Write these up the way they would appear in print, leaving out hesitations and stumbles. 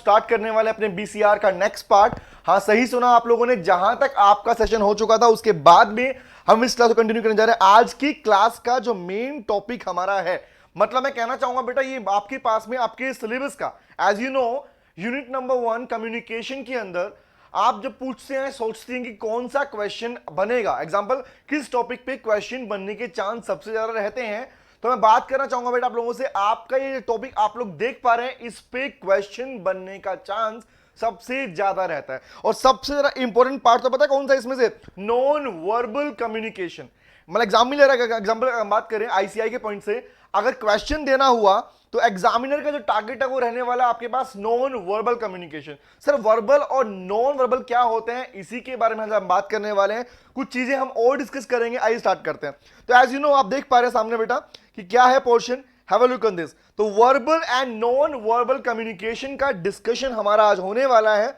Start करने वाले अपने बीसीआर का नेक्स्ट पार्ट। हाँ सही सुना आप लोगों ने, जहां तक आपका सेशन हो चुका था उसके बाद में हम इस क्लास को कंटिन्यू करने जा रहे हैं। आज की क्लास का जो मेन टॉपिक हमारा है, मतलब मैं कहना चाहूंगा बेटा ये आपके पास में आपके सिलेबस का, as you know unit number 1 communication के अंदर आप जब पूछते हैं सोचते हैं कि कौन सा क्वेश्चन बनेगा, एग्जांपल किस टॉपिक पे क्वेश्चन बनने के चांस सबसे ज्यादा रहते हैं, तो मैं बात करना चाहूंगा बेटा आप लोगों से, आपका ये टॉपिक आप लोग देख पा रहे हैं इस पे क्वेश्चन बनने का चांस सबसे ज्यादा रहता है। और सबसे ज्यादा इंपॉर्टेंट पार्ट तो पता है कौन सा इसमें से, नॉन वर्बल कम्युनिकेशन। मतलब एग्जाम में ले रहा है, एग्जाम्पल हम बात करें आईसीआई के पॉइंट से, अगर क्वेश्चन देना हुआ तो एग्जामिनर का जो टारगेट है वो रहने वाला आपके पास non verbal communication. Sir verbal और नॉन वर्बल क्या होते हैं, इसी के बारे में हम बात करने वाले हैं, कुछ चीजें हम और डिस्कस करेंगे। आइए स्टार्ट करते हैं। तो एज यू नो आप देख पा रहे हैं सामने बेटा कि क्या है portion, have a look on this. तो verbal and non verbal communication का डिस्कशन हमारा आज होने वाला है,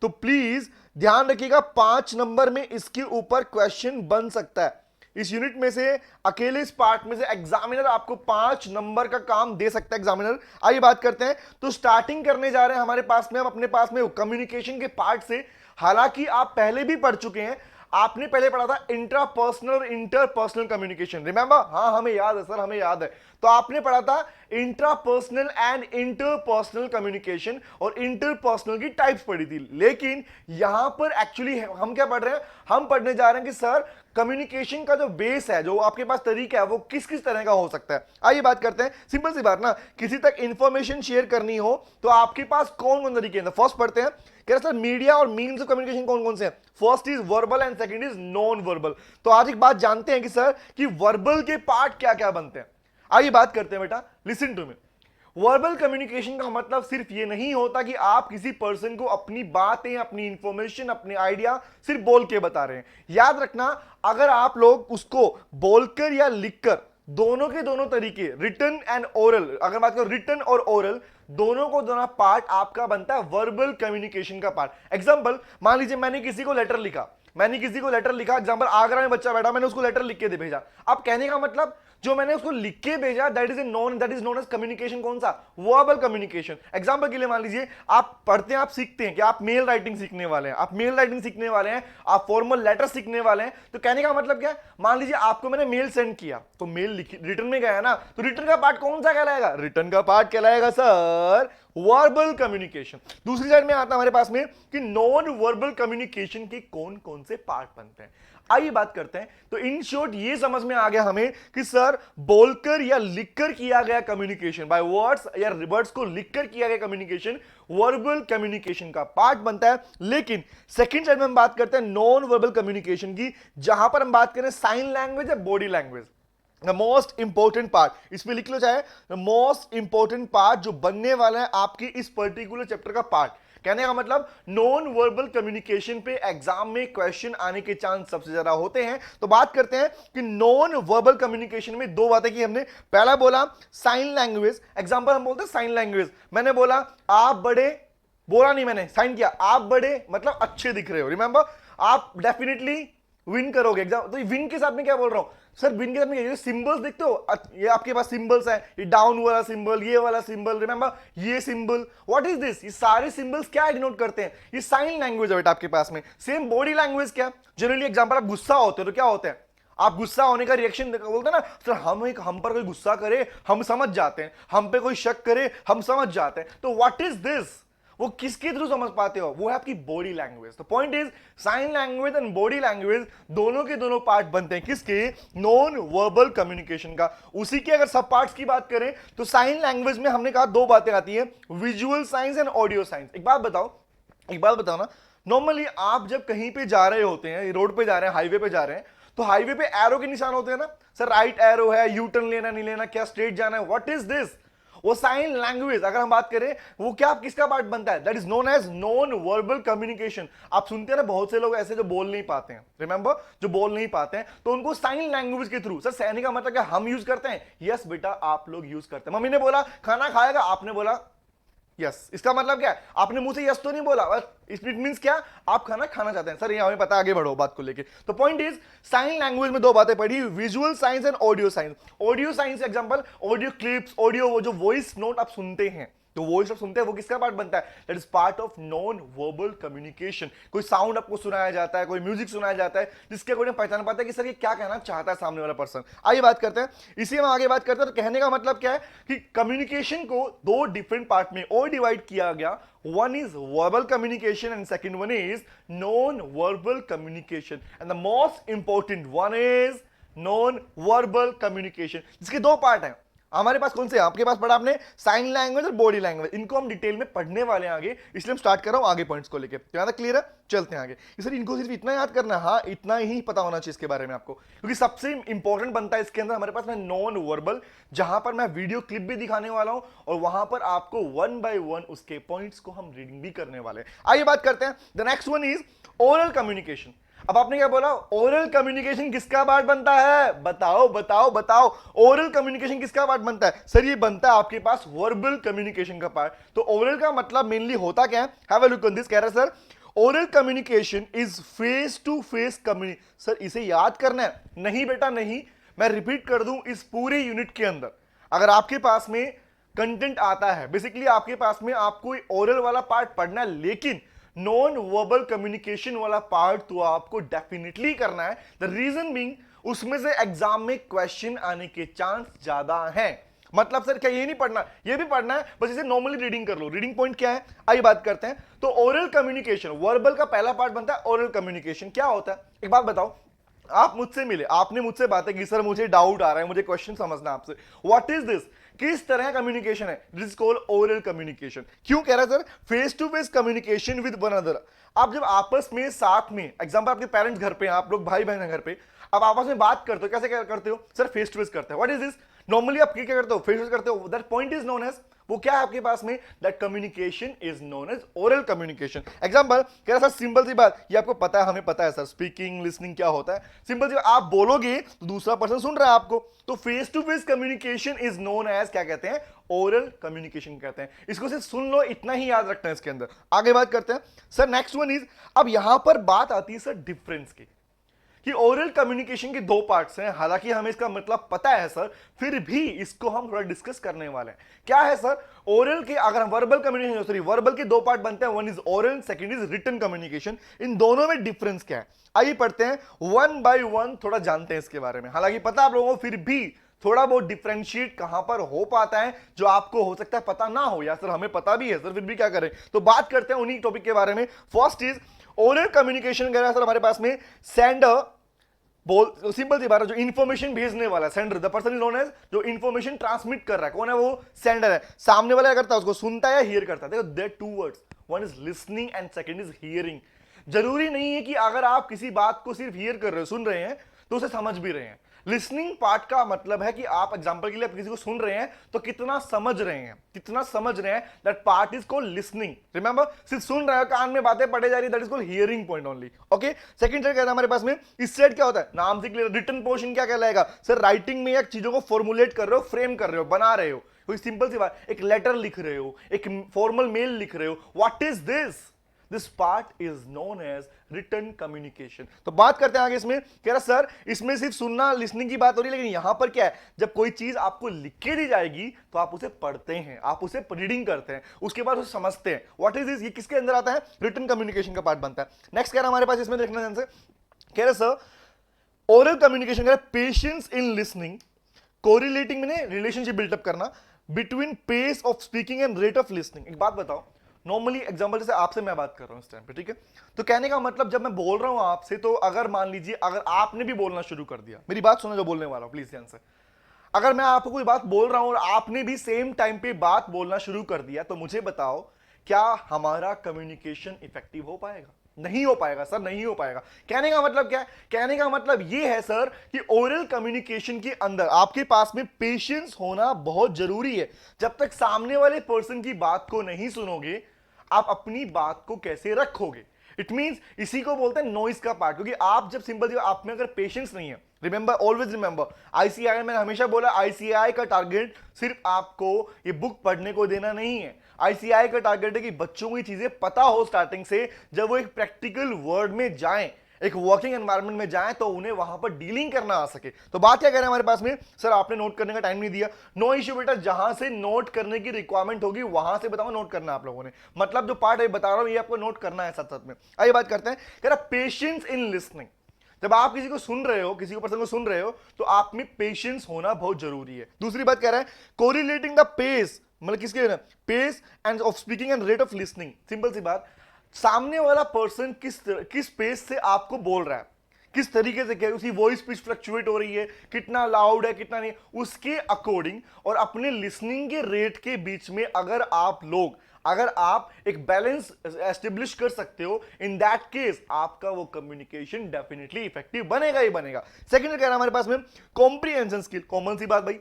तो प्लीज ध्यान रखिएगा 5 नंबर में इसके ऊपर क्वेश्चन बन सकता है। इस यूनिट में से अकेले इस पार्ट में से एग्जामिनर आपको 5 नंबर का काम दे सकता है एग्जामिनर। आइए बात करते हैं। तो स्टार्टिंग करने जा रहे हैं हमारे पास में, हम अपने पास में कम्युनिकेशन के पार्ट से। हालांकि आप पहले भी पढ़ चुके हैं, आपने पहले पढ़ा था इंट्रापर्सनल और इंटरपर्सनल कम्युनिकेशन, रिमेंबर? हाँ हमें याद है सर, हमें याद है। तो आपने पढ़ा था इंट्रापर्सनल एंड इंटरपर्सनल कम्युनिकेशन और इंटरपर्सनल की टाइप्स पढ़ी थी। लेकिन यहां पर एक्चुअली हम क्या पढ़ रहे हैं, हम पढ़ने जा रहे हैं कि सर कम्युनिकेशन का जो बेस है, जो आपके पास तरीका है, वो किस किस तरह का हो सकता है। आइए बात करते हैं। सिंपल सी बात ना, किसी तक इंफॉर्मेशन शेयर करनी हो तो आपके पास कौन कौन तरीके हैं। फर्स्ट पढ़ते हैं, कह रहे सर मीडिया और मीन्स ऑफ कम्युनिकेशन कौन कौन से हैं। First is verbal and second is non verbal. तो आज एक बात जानते हैं कि सर कि वर्बल के पार्ट क्या क्या बनते हैं। आइए बात करते हैं बेटा, listen to me. Verbal communication का मतलब सिर्फ ये नहीं होता कि आप किसी पर्सन को अपनी बातें, अपनी इंफॉर्मेशन, अपने आइडिया सिर्फ बोल के बता रहे हैं। याद रखना, अगर आप लोग उसको बोलकर या लिखकर, दोनों के दोनों तरीके, रिटन एंड ओरल, अगर बात करो रिटन और ओरल, दोनों को दोनों पार्ट आपका बनता है वर्बल कम्युनिकेशन का पार्ट। एग्जांपल मान लीजिए मैंने किसी को लेटर लिखा, एग्जांपल आगरा में बच्चा बैठा, मैंने उसको लेटर लिख के दे भेजा। अब कहने का मतलब जो मैंने उसको लिख के भेजा that is known as communication. कौन सा? Verbal communication. एग्जांपल के लिए मान लीजिए आप पढ़ते हैं, आप सीखते हैं कि आप मेल राइटिंग सीखने वाले हैं, आप फॉर्मल लेटर सीखने वाले हैं। तो कहने का मतलब क्या है, मान लीजिए आपको मैंने मेल सेंड किया तो मेल रिटर्न में गया ना, तो रिटर्न का पार्ट कौन सा कहलाएगा? रिटर्न का पार्ट कहलाएगा सर वर्बल कम्युनिकेशन। दूसरी साइड में आता हमारे पास में कि नॉन वर्बल कम्युनिकेशन के कौन कौन से पार्ट बनते हैं। आइए बात करते हैं। तो इन शॉर्ट ये समझ में आ गया हमें कि सर बोलकर या लिखकर किया गया कम्युनिकेशन, बाय वर्ड्स या वर्ड्स को लिखकर किया गया कम्युनिकेशन वर्बल कम्युनिकेशन का पार्ट बनता है। लेकिन सेकंड साइड में हम बात करते हैं नॉन वर्बल कम्युनिकेशन की, जहां पर हम बात करें साइन लैंग्वेज या body language. The most important part, इसमें लिख लो चाहे, द मोस्ट इंपॉर्टेंट पार्ट जो बनने वाला है आपकी इस पर्टिकुलर चैप्टर का पार्ट। कहने का मतलब नॉन वर्बल कम्युनिकेशन पे एग्जाम में क्वेश्चन आने के चांस सबसे ज्यादा होते हैं। तो बात करते हैं कि नॉन वर्बल कम्युनिकेशन में दो बातें की हमने। पहला बोला साइन लैंग्वेज, एग्जांपल हम बोलते हैं साइन लैंग्वेज। मैंने बोला आप बड़े, बोला नहीं मैंने, साइन किया, आप बड़े मतलब अच्छे दिख रहे हो। रिमेंबर, आप डेफिनेटली विन करोगे एग्जाम। तो विन के साथ में क्या बोल रहा हूं सर, विन के साथ में ये सिंबल्स देखते हो, ये आपके पास सिंबल्स है, ये डाउन वाला सिंबल, ये वाला सिंबल, रिमेंबर ये सिंबल, व्हाट इज दिस? ये सारे सिंबल्स क्या डिनोट करते हैं? ये साइन लैंग्वेज है बेटा आपके पास में। सेम बॉडी लैंग्वेज क्या, जनरली एग्जांपल आप गुस्सा होते हो तो क्या होते हैं, आप गुस्सा होने का रिएक्शन बोलते हैं ना सर, हम पर कोई गुस्सा करे हम समझ जाते हैं, हम पे कोई शक करे हम समझ जाते हैं। तो व्हाट इज दिस, वो किसके थ्रू समझ पाते हो? वो है आपकी बॉडी लैंग्वेज। तो point is sine language and body language दोनों के दोनों पार्ट बनते हैं किसके? नॉन वर्बल कम्युनिकेशन का। उसी के अगर सब पार्ट्स की बात करें तो साइन लैंग्वेज में हमने कहा दो बातें आती हैं, visual science and audio science. एक बात बताओ ना, नॉर्मली आप जब कहीं पे जा रहे होते हैं, रोड पे जा रहे हैं, हाईवे पे जा रहे हैं, तो हाईवे पे एरो के निशान होते हैं ना सर, राइट एरो है, यू टर्न लेना नहीं लेना, क्या स्ट्रेट जाना है, व्हाट इज दिस? वो साइन लैंग्वेज अगर हम बात करें वो क्या किसका पार्ट बनता है? That is known as non verbal communication. आप सुनते हैं ना बहुत से लोग ऐसे जो बोल नहीं पाते हैं, रिमेंबर जो बोल नहीं पाते हैं, तो उनको साइन लैंग्वेज के थ्रू, सर साइन का मतलब क्या हम यूज करते हैं? यस बेटा आप लोग यूज करते हैं। मम्मी ने बोला खाना खाएगा, आपने बोला यस। इसका मतलब क्या है? आपने मुंह से यस तो नहीं बोला, इट मींस क्या? आप खाना खाना चाहते हैं। सर ये हमें पता, आगे बढ़ो बात को लेके। तो पॉइंट इज साइन लैंग्वेज में दो बातें पढ़ी, visual science and audio science. Audio science example audio clips, audio वो जो वॉइस नोट आप सुनते हैं, तो वो सब सुनते हैं, वो किसका पार्ट बनता है? That is part of non verbal communication. कोई साउंड आपको सुनाया जाता है, कोई म्यूजिक सुनाया जाता है, जिसके अकॉर्डिंग पहचान पाता है कि सर ये क्या कहना चाहता है सामने वाला पर्सन। आइए बात करते हैं, इसी में आगे बात करते हैं। तो कहने का मतलब क्या है कि कम्युनिकेशन को दो डिफरेंट पार्ट में और डिवाइड किया गया। one is verbal communication and second one is non-verbal communication, and the most important one is non-verbal communication, जिसके दो पार्ट हैं। हमारे पास कौन से? आपके पास पढ़ा आपने साइन लैंग्वेज और बॉडी लैंग्वेज, इनको हम डिटेल में पढ़ने वाले हैं आगे, इसलिए हम स्टार्ट कर रहा हूं आगे पॉइंट्स को लेके। तो क्लियर है? चलते हैं आगे। सर इनको सिर्फ इतना याद करना है? हाँ, इतना ही पता होना चाहिए इसके बारे में आपको, क्योंकि सबसे इंपॉर्टेंट बनता है इसके अंदर हमारे पास में नॉन वर्बल, जहां पर मैं वीडियो क्लिप भी दिखाने वाला हूं और वहां पर आपको वन बाय वन उसके पॉइंट्स को हम रीडिंग भी करने वाले हैं। आइए बात करते हैं। The next one is oral communication. अब आपने क्या बोला? ओरल कम्युनिकेशन किसका पार्ट बनता है? बताओ बताओ बताओ, ओरल कम्युनिकेशन किसका पार्ट बनता है? सर ये बनता है आपके पास वर्बल कम्युनिकेशन का पार्ट। तो ओरल का मतलब मेनली होता क्या है? Have a look on this. कह रहा है sir oral communication is face to face communication. Sir इसे याद करना है? नहीं बेटा नहीं, मैं रिपीट कर दूं इस पूरे यूनिट के अंदर। अगर आपके पास में कंटेंट आता है, बेसिकली आपके पास में आपको ओरल वाला पार्ट पढ़ना है, लेकिन नॉन वर्बल कम्युनिकेशन वाला पार्ट तो आपको डेफिनेटली करना है। द रीजन बीइंग उसमें से एग्जाम में क्वेश्चन आने के चांस ज्यादा हैं। मतलब सर क्या ये नहीं पढ़ना? ये भी पढ़ना है, बस इसे नॉर्मली रीडिंग कर लो। रीडिंग पॉइंट क्या है आइए बात करते हैं। तो ओरल कम्युनिकेशन, वर्बल का पहला पार्ट बनता है ओरल कम्युनिकेशन। क्या होता है एक बात बताओ, आप मुझसे मिले, आपने मुझसे बातें की, सर मुझे डाउट आ रहा है, मुझे क्वेश्चन समझना है आपसे, व्हाट इज दिस? किस तरह कम्युनिकेशन है? This is called oral communication. क्यों कह रहा है sir? Face to face communication with one other. आप जब आपस में साथ में, एग्जांपल आपके पेरेंट्स घर पे हैं, आप लोग भाई बहन हैं घर पे, अब आपस में बात करते हो, कैसे क्या करते हो? सर फेस टू फेस करते हैं। What is this? नॉर्मली आप क्या करते हो? फेस टू फेस करते हो। That point is known as, वो क्या है आपके पास में? That communication is known as oral communication. Example कह रहा सर सिंपल सी बात, ये आपको पता है, हमें पता है सर, स्पीकिंग लिसनिंग क्या होता है। सिंपल सी बात, आप बोलोगे तो दूसरा पर्सन सुन रहा है आपको, तो face to face communication is known as क्या कहते हैं? ओरल कम्युनिकेशन कहते हैं। इसको सिर्फ सुन लो, इतना ही याद रखना है इसके अंदर। आगे बात करते हैं सर नेक्स्ट वन इज, अब यहां पर बात आती है सर डिफरेंस की, कि ओरल कम्युनिकेशन के दो पार्ट्स हैं। हालांकि हमें इसका मतलब पता है सर, फिर भी इसको हम थोड़ा डिस्कस करने वाले हैं। क्या है सर? ओरल के, अगर हम वर्बल कम्युनिकेशन, सॉरी वर्बल के दो पार्ट बनते हैं, one is oral, second is written communication. इन दोनों में डिफरेंस क्या है आइए पढ़ते हैं वन बाय वन, थोड़ा जानते हैं इसके बारे में। हालांकि पता आप लोगों को, फिर भी थोड़ा बहुत डिफरेंशिएट कहां पर हो पाता है जो आपको हो सकता है पता ना हो, या सर हमें पता भी है सर, फिर भी क्या करें। तो बात करते हैं उन्हीं टॉपिक के बारे में। First is oral communication. कह रहा है सर हमारे पास में सेंडर, बोल सिंपल सी बात है, जो इंफॉर्मेशन भेजने वाला sender, the person is known as, जो इंफॉर्मेशन ट्रांसमिट कर रहा है, कौन है? वो सेंडर है। सामने वाला क्या करता है? उसको सुनता है या हियर करता है। देखो there two words, one is listening and second is hearing. जरूरी नहीं है कि अगर आप किसी बात को सिर्फ हियर कर रहे हो, सुन रहे हैं, तो उसे समझ भी रहे हैं। लिसनिंग पार्ट का मतलब है कि आप एग्जांपल के लिए आप किसी को सुन रहे हैं तो कितना समझ रहे हैं, कितना समझ रहे हैं, that part is called listening. Remember, सिर्फ सुन रहे हो, कान में बातें पढ़े जा रही है, that is called hearing point only. Okay, second side कहता है हमारे पास में, इस साइड क्या होता है? नाम से क्लियर। रिटन पोर्शन क्या कहलाएगा? सर राइटिंग में या चीजों को फॉर्मुलेट कर रहे हो, फ्रेम कर रहे हो, बना रहे हो। कोई सिंपल सी बात, एक लेटर लिख रहे हो, एक फॉर्मल मेल लिख रहे हो, what is this? This part is known as written communication. तो बात करते हैं आगे इसमें। कह रहा सर इसमें सिर्फ सुनना लिसनिंग की बात हो रही है, लेकिन यहां पर क्या है? जब कोई चीज आपको लिख के दी जाएगी तो आप उसे पढ़ते हैं, आप उसे रीडिंग करते हैं, उसके बाद उसे समझते हैं। What is this? ये किसके अंदर आता है? रिटन कम्युनिकेशन का पार्ट बनता है। नेक्स्ट कह रहा हमारे पास इसमें देखना ध्यान से। कह रहे सर ओरल कम्युनिकेशन कह रहा पेशेंस इन लिसनिंग, कोरिलेटिंग में रिलेशनशिप बिल्टअप करना between pace of speaking and rate of listening. एक बात बताओ, नॉर्मली एग्जांपल जैसे आपसे मैं बात कर रहा हूं इस टाइम पे, ठीक है, तो कहने का मतलब जब मैं बोल रहा हूं आपसे, तो अगर मान लीजिए अगर आपने भी बोलना शुरू कर दिया, मेरी बात सुनो जो बोलने वाला हूं प्लीज ध्यान से, अगर मैं आपको कोई बात बोल रहा हूं और आपने भी सेम टाइम पे बात बोलना शुरू कर दिया, तो मुझे बताओ क्या हमारा कम्युनिकेशन इफेक्टिव हो पाएगा? नहीं हो पाएगा सर, नहीं हो पाएगा। कहने का मतलब क्या है? कहने का मतलब यह है सर कि ओरल कम्युनिकेशन के अंदर आपके पास में पेशेंस होना बहुत जरूरी है। जब तक सामने वाले पर्सन की बात को नहीं सुनोगे, आप अपनी बात को कैसे रखोगे? इट मींस इसी को बोलते हैं नॉइस का पार्ट, क्योंकि आप जब सिंपल, आप में अगर पेशेंस नहीं है, रिमेंबर, ऑलवेज रिमेंबर, आईसीआई मैंने हमेशा बोला, आईसीआई का टारगेट सिर्फ आपको ये बुक पढ़ने को देना नहीं है। आईसीआई का टारगेट है कि बच्चों को ये चीजें पता हो स्टार्टिंग से, जब वो एक प्रैक्टिकल वर्ल्ड में जाएं, एक वर्किंग एनवायरनमेंट में जाएं तो उन्हें वहां पर डीलिंग करना आ सके। तो बात क्या कह रहे हैं हमारे पास में, सर आपने नोट करने का टाइम नहीं दिया। नो इश्यू बेटा, जहां से नोट करने की रिक्वायरमेंट होगी वहां से बताओ नोट करना आप लोगों ने, मतलब जो पार्ट बता रहा हूं ये आपको नोट करना है साथ साथ में। आइए बात करते हैं, कह रहा पेशेंस इन लिसनिंग। जब आप किसी को सुन रहे हो, किसी को पर्सन को सुन रहे हो, तो आप में पेशेंस होना बहुत जरूरी है। दूसरी बात कह रहा है कोरिलेटिंग द पेस, मतलब किसके ना, pace and of speaking and rate of listening. Simple सी बात, सामने वाला पर्सन किस पेस से आपको बोल रहा है, किस तरीके से, क्या उसकी वॉइस पिच फ्लक्चुएट हो रही है, कितना लाउड है कितना नहीं, उसके अकॉर्डिंग और अपने लिसनिंग के रेट के बीच में अगर आप एक बैलेंस एस्टेब्लिश कर सकते हो, इन दैट केस आपका वो कम्युनिकेशन डेफिनेटली इफेक्टिव बनेगा ही बनेगा। सेकंड कह रहा है हमारे पास में कॉम्प्रिहेंशन स्किल। कॉमन सी बात भाई,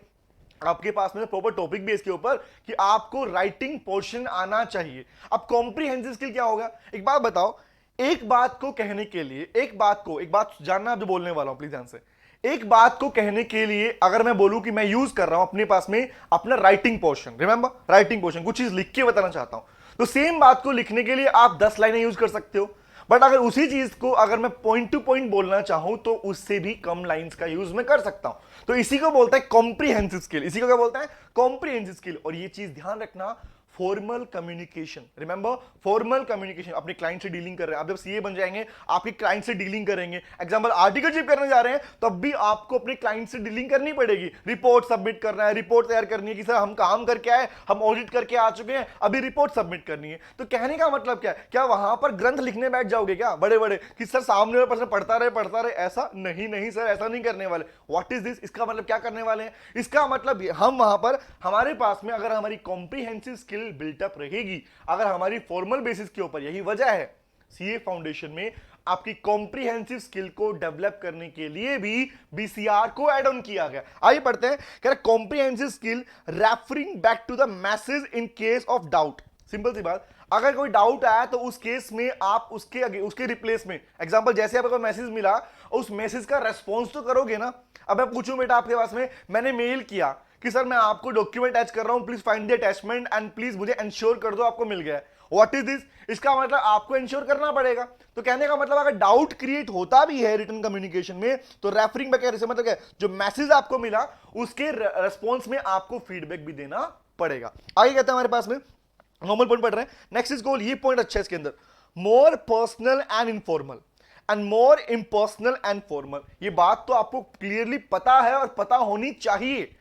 आपके पास में प्रॉपर टॉपिक भी है इसके ऊपर कि आपको राइटिंग पोर्शन आना चाहिए। अब कॉम्प्रिहेंसिव स्किल क्या होगा, एक बात बताओ, एक बात को कहने के लिए, एक बात जानना आप जो बोलने वाला हूं प्लीज ध्यान से, एक बात को कहने के लिए अगर मैं बोलूं कि मैं यूज कर रहा हूं अपने पास में अपना writing portion, remember writing portion, कुछ चीज लिख के बताना चाहता हूं, तो सेम बात को लिखने के लिए आप 10 लाइनें यूज कर सकते हो। बट अगर उसी चीज को अगर मैं पॉइंट टू पॉइंट बोलना चाहूं तो उससे भी कम लाइंस का यूज मैं कर सकता हूं। तो इसी को बोलता है कॉम्प्रिहेंसिव स्किल, इसी को क्या बोलता है, कॉम्प्रिहेंसिव स्किल। और ये चीज ध्यान रखना, formal communication, remember formal communication, अपने क्लाइंट से डीलिंग कर रहे हैं आप, जब सीए बन जाएंगे आपके क्लाइंट से डीलिंग करेंगे, एग्जांपल आर्टिकलशिप करने जा रहे हैं तब भी आपको अपने क्लाइंट से डीलिंग करनी पड़ेगी, रिपोर्ट सबमिट करना है, रिपोर्ट तैयार करनी है कि सर हम काम करके आए, हम ऑडिट करके आ चुके हैं, अभी रिपोर्ट सबमिट करनी है। तो कहने का मतलब क्या है, क्या वहां पर ग्रंथ लिखने बैठ जाओगे क्या बड़े बड़े कि सर सामने वाला पर्सन पढ़ता रहे, ऐसा नहीं सर, ऐसा नहीं करने वाले। व्हाट इज दिस, इसका मतलब क्या करने वाले हैं, इसका मतलब हम वहां पर हमारे पास में अगर हमारी कॉम्प्रिहेंसिव स्किल बिल्टअप रहेगी, अगर हमारी फॉर्मल बेसिस के ऊपर, यही वजह है सीए फाउंडेशन में आपकी कॉम्प्रिहेंसिव स्किल को डेवलप करने के लिए भी बीसीआर को ऐड ऑन किया गया। आइए पढ़ते हैं, कह रहा comprehensive skill referring back to the message in case of doubt. Simple सी बात, अगर कोई डाउट आया तो उस केस में आप उसके रिप्लेस में, एग्जांपल जैसे आपको मैसेज मिला उस मैसेज का रेस्पॉन्स तो करोगे ना। अब मैं पूछूं बेटा आपके पास में, मैंने मेल किया कि सर मैं आपको डॉक्यूमेंट अटैच कर रहा हूं, please find the attachment and please मुझे इंश्योर कर दो आपको मिल गया है। व्हाट इज दिस, इसका मतलब आपको इंश्योर करना पड़ेगा। तो कहने का मतलब अगर डाउट क्रिएट होता भी है रिटन कम्युनिकेशन में तो रेफरिंग बैक से मतलब क्या, जो मैसेज आपको मिला उसके रेस्पॉन्स में आपको फीडबैक भी देना पड़ेगा। आगे कहते हैं हमारे पास में नॉर्मल पॉइंट पढ़ रहे हैं, नेक्स्ट इज गोल, ये पॉइंट अच्छा है इसके अंदर, more personal and informal and more impersonal and formal. ये बात तो आपको क्लियरली पता है और पता होनी चाहिए।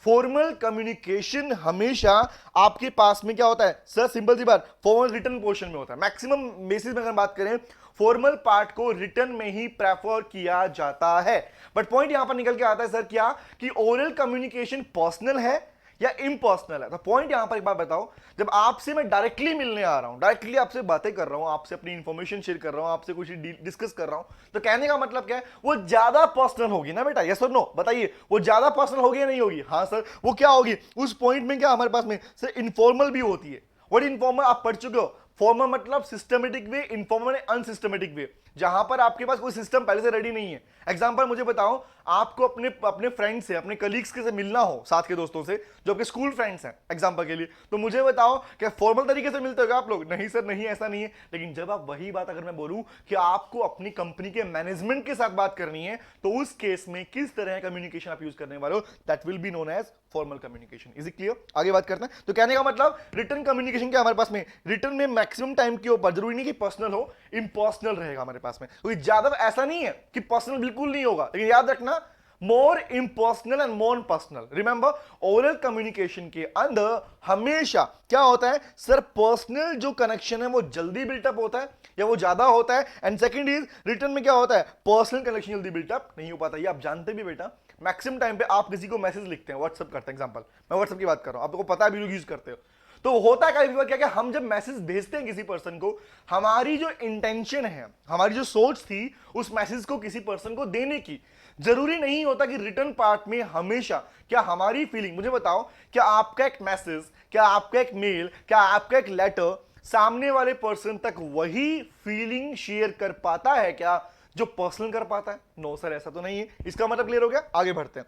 फॉर्मल कम्युनिकेशन हमेशा आपके पास में क्या होता है सर, सिंपल सी बात, फॉर्मल रिटन पोर्शन में होता है। मैक्सिमम बेसिस में अगर बात करें फॉर्मल पार्ट को रिटन में ही प्रेफर किया जाता है। बट पॉइंट यहां पर निकल के आता है सर क्या, कि ओरल कम्युनिकेशन पर्सनल है या इम्पर्सनल है। तो पॉइंट यहां पर एक बात बताओ, जब आपसे मैं डायरेक्टली मिलने आ रहा हूं, डायरेक्टली आपसे बातें कर रहा हूं, आपसे अपनी इंफॉर्मेशन शेयर कर रहा हूं, आपसे कुछ डिस्कस कर रहा हूं, तो कहने का मतलब क्या है, वो ज्यादा पर्सनल होगी ना बेटा, यस और नो बताइए, वो ज्यादा पर्सनल होगी या नहीं होगी। हाँ सर, वो क्या होगी उस पॉइंट में, क्या हमारे पास में सर इनफॉर्मल भी होती है। व्हाट इनफॉर्मल, आप पढ़ चुके हो, फॉर्मल मतलब सिस्टमेटिक वे, इनफॉर्मल अनसिस्टमेटिक वे, जहां पर आपके पास कोई सिस्टम पहले से रेडी नहीं है। एग्जांपल मुझे बताओ, आपको अपने फ्रेंड से, अपने कलीग्स के से मिलना हो, साथ के दोस्तों से जो आपके स्कूल फ्रेंड्स हैं एग्जांपल के लिए, तो मुझे बताओ क्या फॉर्मल तरीके से मिलते हो क्या आप लोग? नहीं सर, नहीं, ऐसा नहीं है। लेकिन जब आप वही बात अगर मैं बोलूं कि आपको अपनी कंपनी के मैनेजमेंट के साथ बात करनी है, तो उस केस में किस तरह का कम्युनिकेशन आप यूज करने वाले हो, that will be known as formal communication. Is it clear? आगे बात करते हैं। तो कहने का मतलब रिटर्न कम्युनिकेशन क्या हमारे पास में, रिटर्न में मैक्सिमम टाइम के ऊपर, जरूरी नहीं कि पर्सनल हो, इम्पर्सनल रहेगा हमारे पास में। तो ज्यादा ऐसा नहीं है कि पर्सनल बिल्कुल नहीं होगा, लेकिन याद रखना more impersonal and more personal. Remember, oral communication के अंदर हमेशा क्या होता है सर, पर्सनल जो कनेक्शन है वो जल्दी बिल्टअप होता है या वो ज्यादा होता है, एंड सेकंड इज रिटर्न में क्या होता है, पर्सनल कनेक्शन जल्दी बिल्टअप नहीं हो पाता। ये आप जानते भी बेटा, मैक्सिमम टाइम पे आप किसी को मैसेज लिखते हैं, व्हाट्सएप करते हैं, एग्जांपल मैं व्हाट्सएप की बात कर रहा हूं, आपको पता है भी लोग यूज करते हो। तो होता है क्या क्या, हम जब मैसेज भेजते हैं किसी पर्सन को, हमारी जो इंटेंशन है, हमारी जो सोच थी उस मैसेज को किसी पर्सन को देने की, जरूरी नहीं होता कि रिटर्न पार्ट में हमेशा क्या हमारी फीलिंग, मुझे बताओ, क्या आपका एक मैसेज, क्या आपका एक मेल, क्या आपका एक लेटर सामने वाले पर्सन तक वही फीलिंग शेयर कर पाता है क्या जो पर्सनल कर पाता है? नो सर, ऐसा तो नहीं है। इसका मतलब क्लियर हो गया? आगे बढ़ते हैं।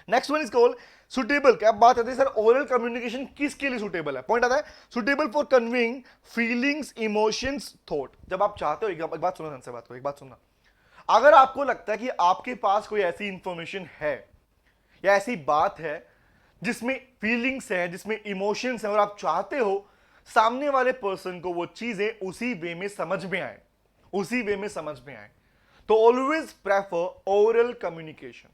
Next one is called suitable. क्या बात आती है सर, ओरल कम्युनिकेशन किसके लिए सुटेबल है? पॉइंट आता है suitable for conveying feelings, emotions, thought. जब आप चाहते हो, एक बात सुनो, ध्यान से बात को, एक बात सुनना, अगर आपको लगता है कि आपके पास कोई ऐसी इंफॉर्मेशन है या ऐसी बात है जिसमें फीलिंग्स है, जिसमें इमोशंस है, और आप चाहते हो सामने वाले पर्सन को वो चीजें उसी वे में समझ में आए, उसी वे में समझ में आए, तो always prefer oral communication.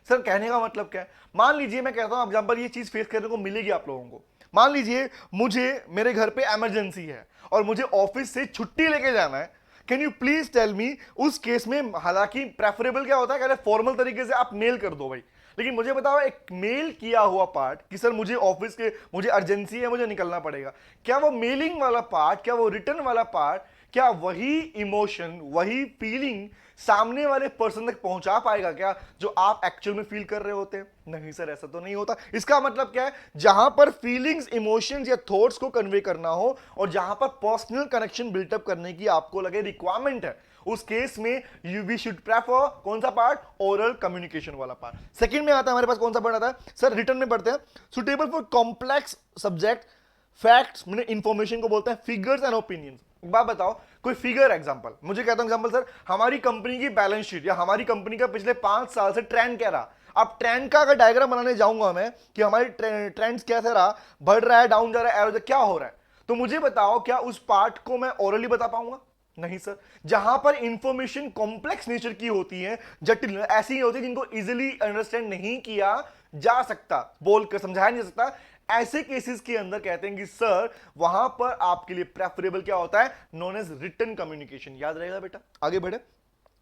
Sir कहने का मतलब क्या है? मान लीजिए मैं कहता हूं एग्जांपल, ये चीज फेस करने को मिलेगी आप लोगों को। मान लीजिए मुझे मेरे घर पे इमरजेंसी है और मुझे ऑफिस से छुट्टी लेके जाना है। Can you please tell me, उस केस में हालांकि प्रेफरेबल क्या होता है, कहते फॉर्मल तरीके से आप मेल कर दो भाई, लेकिन मुझे बताओ एक मेल किया हुआ पार्ट कि सर मुझे ऑफिस के, मुझे अर्जेंसी है, मुझे निकलना पड़ेगा, क्या वो मेलिंग वाला पार्ट, क्या वो रिटर्न वाला पार्ट, क्या वही इमोशन, वही फीलिंग सामने वाले पर्सन तक पहुंचा पाएगा क्या जो आप एक्चुअल में फील कर रहे होते हैं? नहीं सर, ऐसा तो नहीं होता। इसका मतलब क्या है? जहां पर फीलिंग्स, इमोशंस या थॉट्स को कन्वे करना हो और जहां पर पर्सनल कनेक्शन बिल्टअप करने की आपको लगे रिक्वायरमेंट है, उस केस में वी शुड प्रेफर कौन सा पार्ट? ओरल कम्युनिकेशन वाला पार्ट। सेकंड में आता है हमारे पास, कौन सा पार्ट आता है सर? रिटर्न में पढ़ते हैं, suitable for complex subject, facts मैंने इंफॉर्मेशन को बोलते हैं, फिगर्स एंड ओपिनियंस। एक बात बताओ, कोई फिगर एग्जांपल, मुझे कहता हूं एग्जांपल सर हमारी कंपनी की बैलेंस शीट या हमारी कंपनी का पिछले 5 साल से ट्रेंड क्या रहा। अब ट्रेंड का अगर डायग्राम बनाने जाऊंगा मैं कि हमारी ट्रेंड्स कैसे रहा, बढ़ रहा है, डाउन जा रहा है, एवरेज क्या हो रहा है, तो मुझे बताओ क्या उस पार्ट को मैं ओरली बता पाऊंगा? नहीं सर। जहां पर इंफॉर्मेशन कॉम्प्लेक्स नेचर की होती है, जटिल ऐसी होती है जिनको इजीली अंडरस्टैंड नहीं किया जा सकता, बोलकर समझाया नहीं जा सकता, ऐसे केसेस के अंदर कहते हैं कि सर वहां पर आपके लिए प्रेफरेबल क्या होता है? Known as written communication. याद रहेगा बेटा, आगे बढ़े।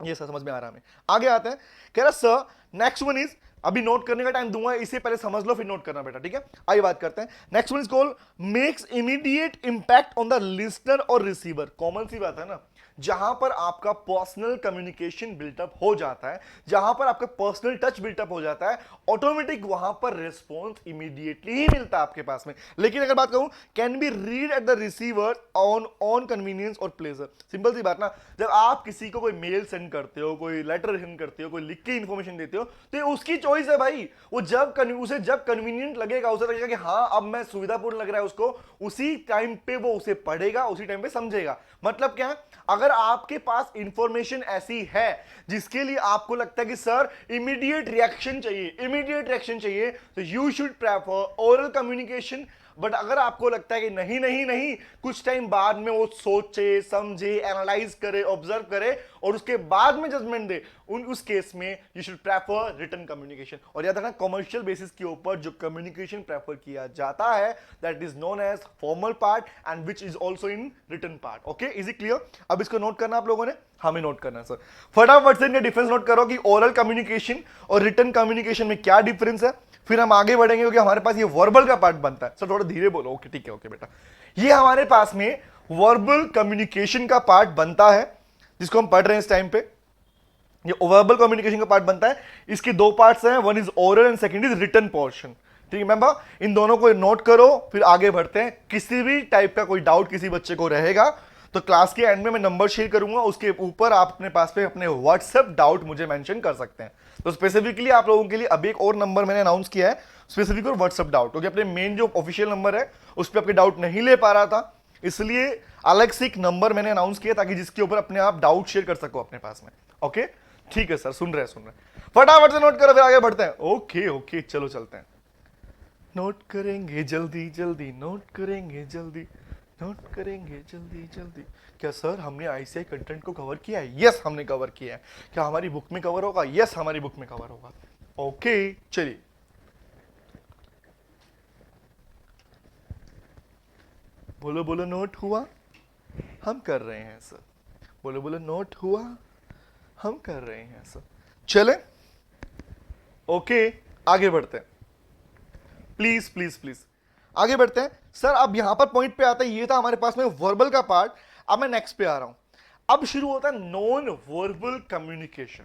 ये सर समझ में आ रहा है हमें। आगे आते हैं, कह रहा सर नेक्स्ट वन इज, अभी नोट करने का टाइम दूंगा, इसे पहले समझ लो फिर नोट करना बेटा, ठीक है? आइए बात करते हैं। Next one is called makes immediate impact on the listener और रिसीवर। कॉमन सी बात है ना, जहां पर आपका पर्सनल कम्युनिकेशन बिल्टअप हो जाता है, जहां पर आपका पर्सनल टच बिल्टअप हो जाता है, ऑटोमेटिक वहां पर रिस्पॉन्स इमीडिएटली ही मिलता है आपके पास में। लेकिन अगर बात कहूं can be read at the receiver on convenience और प्लेजर। सिंपल सी बात ना, जब आप किसी को कोई मेल सेंड करते हो, कोई लेटर सेंड करते हो, कोई लिख के इंफॉर्मेशन देते हो, तो ये उसकी चॉइस है भाई। वो उसे जब कन्वीनियंट लगेगा, उसे लगेगा कि हाँ अब मैं सुविधापूर्ण लग रहा है उसको, उसी टाइम पे वो उसे पढ़ेगा, उसी टाइम पे समझेगा। मतलब क्या है? अगर आपके पास इंफॉर्मेशन ऐसी है जिसके लिए आपको लगता है कि सर इमीडिएट रिएक्शन चाहिए, तो you should prefer oral communication. But अगर आपको लगता है कि नहीं नहीं नहीं, कुछ टाइम बाद में वो सोचे, समझे, एनालाइज करे, ऑब्जर्व करे और उसके बाद में जजमेंट दे, उस केस में you should prefer written communication. और याद रखना, कमर्शियल बेसिस के ऊपर जो कम्युनिकेशन प्रेफर किया जाता है that is known as formal part and which is also in written part. Okay, is it clear? अब इसको नोट करना आप लोगों ने, हमें नोट करना है सर। फटाफट से इनका डिफरेंस नोट करो कि ओरल कम्युनिकेशन और रिटन कम्युनिकेशन में क्या डिफरेंस है, फिर हम आगे बढ़ेंगे क्योंकि हमारे पास ये वर्बल का पार्ट बनता है। सर थोड़ा धीरे बोलो। ओके ठीक है, ओके बेटा। ये हमारे पास में वर्बल कम्युनिकेशन का पार्ट बनता है जिसको हम पढ़ रहे हैं इस टाइम पे। ये वर्बल कम्युनिकेशन का पार्ट बनता है। इसके दो पार्ट्स हैं, one is oral and second is written portion. ठीक है मेंबर, इन दोनों को नोट करो फिर आगे बढ़ते हैं। किसी भी टाइप का कोई डाउट किसी बच्चे को रहेगा तो क्लास के एंड में मैं नंबर शेयर करूंगा, उसके ऊपर आप अपने पास पे अपने व्हाट्सएप डाउट मुझे मेंशन कर सकते हैं। तो स्पेसिफिकली आप लोगों के लिए अभी एक और नंबर मैंने अनाउंस किया है, स्पेसिफिक और व्हाट्सएप डाउट, क्योंकि अपने मेन जो ऑफिशियल नंबर है उस पर आपके डाउट नहीं ले पा रहा था, इसलिए अलग से एक नंबर मैंने अनाउंस किया ताकि जिसके ऊपर अपने आप डाउट शेयर कर सको अपने पास में। ओके ठीक है सर, सुन रहे हैं, फटाफट से नोट करो फिर आगे बढ़ते हैं। ओके ओके चलो चलते हैं। नोट करेंगे जल्दी जल्दी, नोट करेंगे जल्दी, नोट करेंगे जल्दी जल्दी। क्या सर हमने आईसीआई कंटेंट को कवर किया है? यस हमने कवर किया है। क्या हमारी बुक में कवर होगा? यस हमारी बुक में कवर होगा। ओके चलिए, बोलो बोलो नोट हुआ? हम कर रहे हैं सर। बोलो बोलो नोट हुआ? हम कर रहे हैं सर। चले ओके आगे बढ़ते हैं, प्लीज प्लीज प्लीज आगे बढ़ते हैं। सर अब यहां पर पॉइंट पे आता है, ये था हमारे पास में वर्बल का पार्ट। अब मैं नेक्स्ट पे आ रहा हूं। अब शुरू होता है नॉन वर्बल कम्युनिकेशन,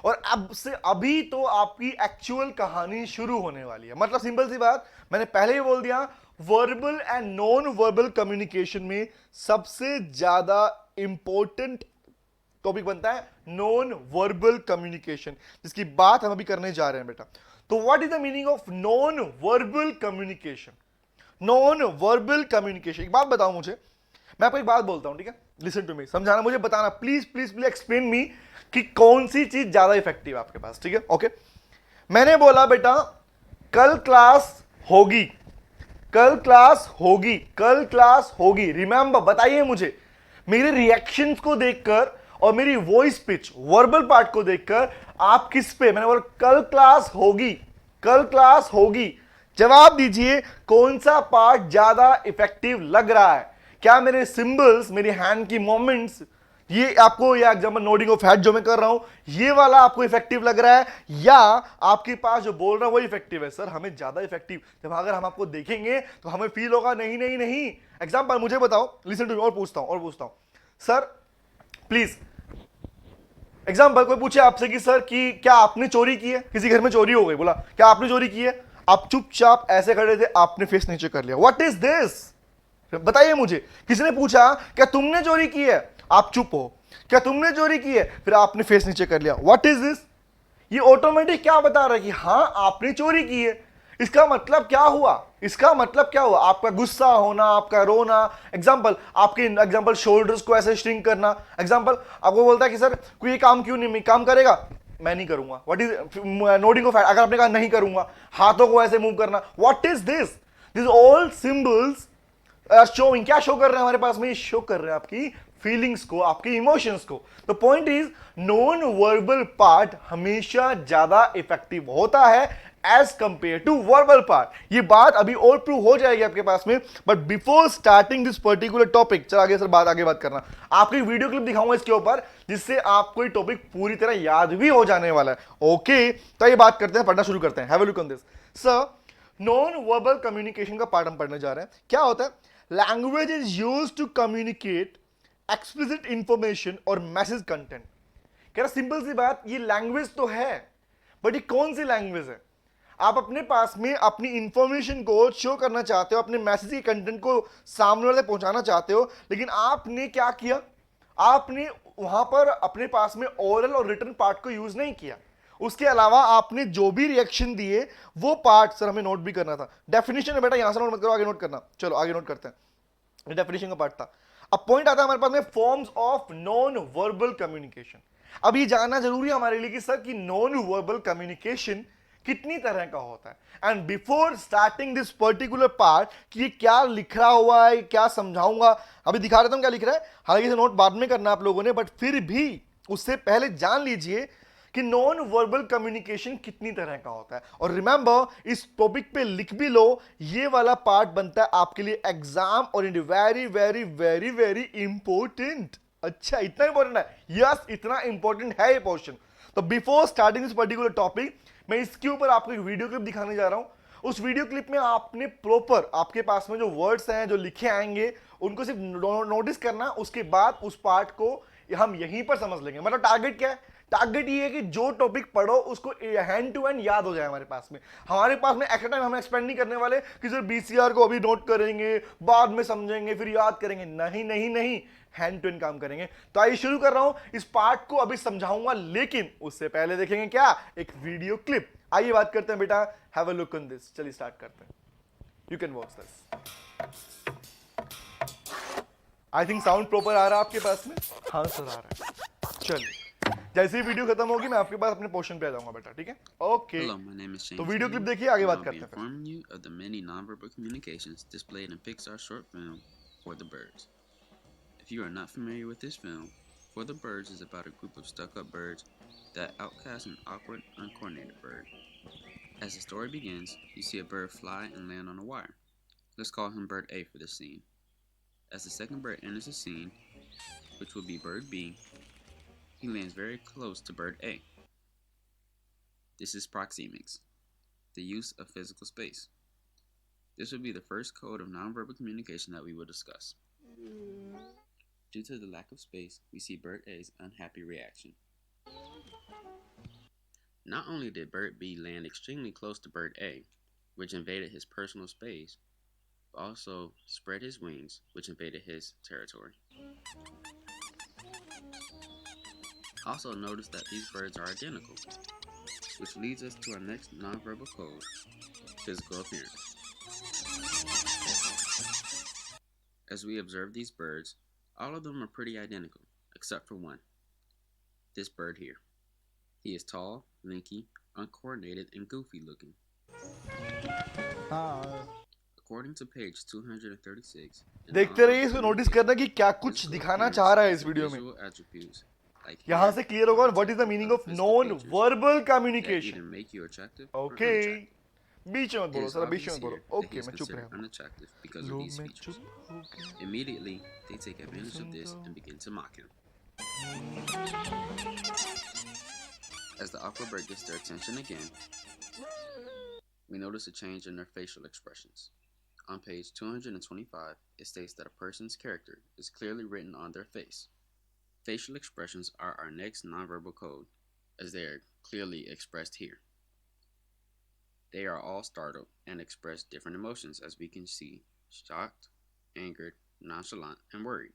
और अब से अभी तो आपकी एक्चुअल कहानी शुरू होने वाली है। मतलब सिंपल सी बात, मैंने पहले ही बोल दिया, verbal and non verbal communication में सबसे ज्यादा इंपॉर्टेंट टॉपिक बनता है नॉन वर्बल कम्युनिकेशन, जिसकी बात हम अभी करने जा रहे हैं बेटा। तो what is the meaning of non verbal communication? Non verbal communication, एक बात बताओ मुझे, मैं आपको एक बात बोलता हूं, ठीक है, लिसन टू मी, समझाना मुझे, बताना please please please explain me कि कौन सी चीज ज्यादा इफेक्टिव आपके पास, ठीक है, ओके। मैंने बोला बेटा कल क्लास होगी, कल क्लास होगी, कल क्लास होगी, रिमेंबर, बताइए मुझे, मेरे रिएक्शंस को देखकर और मेरी वॉइस पिच, वर्बल पार्ट को देखकर आप किस पे, मैंने बोला कल क्लास होगी, कल क्लास होगी, जवाब दीजिए कौन सा पार्ट ज्यादा इफेक्टिव लग रहा है। क्या मेरे सिंबल्स, मेरी हैंड की मूवमेंट्स, ये आपको, या एग्जांपल नोडिंग ऑफ हेड जो मैं कर रहा हूं, ये वाला आपको इफेक्टिव लग रहा है, या आपके पास जो बोल रहा है वो इफेक्टिव है? सर हमें ज्यादा इफेक्टिव, जब अगर हम आपको देखेंगे तो हमें फील होगा नहीं नहीं नहीं। एग्जांपल मुझे बताओ, लिसन टू मी, और पूछता हूं सर प्लीज, एग्जाम्पल कोई पूछे आपसे कि सर कि क्या आपने चोरी की है, किसी घर में चोरी हो गई, बोला क्या आपने चोरी की है, आप चुपचाप ऐसे खड़े थे, आपने फेस नीचे कर लिया, व्हाट इज दिस? बताइए मुझे, किसी ने पूछा क्या तुमने चोरी की है, आप चुप हो, क्या तुमने चोरी की है, फिर आपने फेस नीचे कर लिया, व्हाट इज दिस? ये ऑटोमेटिक क्या बता रहा है कि हाँ आपने चोरी की है। इसका मतलब क्या हुआ, इसका मतलब क्या हुआ? आपका गुस्सा होना, आपका रोना, एग्जांपल आपके, एग्जांपल शोल्डर्स को ऐसे श्रिंक करना, एग्जांपल आपको बोलता है कि सर कोई ये काम क्यों नहीं काम करेगा, मैं नहीं करूंगा, what is nodding of head, अगर आपने कहा नहीं करूंगा, हाथों को ऐसे मूव करना, what is this all symbols showing, क्या शो कर रहे हैं हमारे पास में, ये शो कर रहे हैं आपकी फीलिंग्स को, आपके इमोशंस को। तो point is non verbal part हमेशा ज्यादा इफेक्टिव होता है as compare to verbal part. ये बात अभी और प्रूव हो जाएगी आपके पास में, but before starting this particular topic, चल आगे सर आगे बात करना, आपको एक वीडियो क्लिप दिखाऊंगा इसके ऊपर, जिससे आपको ये टॉपिक पूरी तरह याद भी हो जाने वाला है। ओके, तो ये बात करते हैं, पढ़ना शुरू करते हैं। Have a look on this. Sir non verbal communication का पार्ट हम पढ़ने जा रहे हैं। क्या होता है? Language is used to communicate explicit information और मैसेज कंटेंट। कह रहा सिंपल सी बात, ये लैंग्वेज तो है, बट ये कौन सी लैंग्वेज है? आप अपने पास में अपनी इंफॉर्मेशन को शो करना चाहते हो, अपने मैसेज के कंटेंट को सामने वाले पहुंचाना चाहते हो, लेकिन आपने क्या किया, आपने वहां पर अपने पास में ओरल और रिटन पार्ट को यूज नहीं किया। उसके अलावा आपने जो भी रिएक्शन दिए वो पार्ट सर हमें नोट भी करना था। डेफिनेशन है बेटा, यहां से नोट मत करो, आगे नोट करना। चलो आगे नोट करते हैं, डेफिनेशन का पार्ट था। अब पॉइंट आता है हमारे पास में forms of non verbal communication. अब ये जानना जरूरी है हमारे लिए कि सर कि नॉन वर्बल कम्युनिकेशन कितनी तरह का होता है। And before starting this particular part कि ये क्या लिख रहा हुआ है, क्या समझाऊंगा, अभी दिखा देता हूं क्या लिख रहा है, हालांकि इसे नोट बाद में करना आप लोगों ने, बट फिर भी उससे पहले जान लीजिए कि नॉन वर्बल कम्युनिकेशन कितनी तरह का होता है। और रिमेंबर, इस टॉपिक पे लिख भी लो, ये वाला पार्ट बनता है आपके लिए एग्जाम और it very very very very important. अच्छा इतना इंपॉर्टेंट है? यस, इतना इंपॉर्टेंट है ये पोर्शन। तो before starting this particular topic, मैं इसके ऊपर आपको एक वीडियो क्लिप दिखाने जा रहा हूं। उस वीडियो क्लिप में आपने प्रॉपर, आपके पास में जो वर्ड्स हैं जो लिखे आएंगे उनको सिर्फ नोटिस करना, उसके बाद उस पार्ट को हम यहीं पर समझ लेंगे। मतलब टारगेट क्या है? टारगेट ये है कि जो टॉपिक पढ़ो उसको हैंड टू हैंड याद हो जाए हमारे पास में। हमारे पास में एक्स्ट्रा टाइम हम एक्सपेंड नहीं करने वाले कि सर बीसीआर को अभी नोट करेंगे, बाद में समझेंगे, फिर याद करेंगे। नहीं नहीं नहीं, हैंड टू हैंड काम करेंगे। तो आइए शुरू कर रहा हूं, इस पार्ट को अभी समझाऊंगा, लेकिन उससे पहले देखेंगे क्या, एक वीडियो क्लिप। आइए बात करते हैं बेटा, have a look on this. चलिए स्टार्ट करते हैं, you can watch this. I think sound proper आ रहा है आपके पास में? हाँ सर आ रहा है। चलिए जैसे ही वीडियो खत्म होगी मैं आपके पास अपने पोर्शन पे आ जाऊंगा बेटा, ठीक है? Okay, Hello, my name is Shane. तो वीडियो क्लिप King, देखिए, आगे and बात I'll be करते हैं। informing you of the many nonverbal communications displayed in Pixar's short film For the Birds. If you are not familiar with this film, For the Birds is about a group of stuck-up birds that outcast an awkward, uncoordinated bird. As the story begins, you see a bird fly and land on a wire. Let's call him Bird A for this scene. As the second bird enters the scene, which will be Bird B, he lands very close to Bird A. This is proxemics, the use of physical space. This will be the first code of nonverbal communication that we will discuss. Due to the lack of space, we see Bird A's unhappy reaction. Not only did Bird B land extremely close to Bird A, which invaded his personal space, but also spread his wings, which invaded his territory. Also notice that these birds are identical, which leads us to our next nonverbal code, physical appearance. As we observe these birds, all of them are pretty identical, except for one. This bird here. He is tall, lanky, uncoordinated, and goofy looking. According to page 236, in the देखते honor रहिए of इसको, notice communication, करना कि क्या this कुछ little दिखाना appearance चाह रहा है is इस the वीडियो में. visual attributes like यहाँ hair, से क्लियर होगा what is the contact, meaning and of other non physical features verbal that communication. either make you attractive or okay, unattractive. बीच में मत It बोलो is सर, बीच में obvious मत बोलो. here that he okay, is मैं चुप considered रहा. unattractive because of low these मैं features. चुप. Okay. Immediately, they take advantage of this and begin to mock him. As the aquabird gets their attention again, we notice a change in their facial expressions. On page 225, it states that a person's character is clearly written on their face. Facial expressions are our next nonverbal code, as they are clearly expressed here. They are all startled and express different emotions, as we can see: shocked, angered, nonchalant, and worried.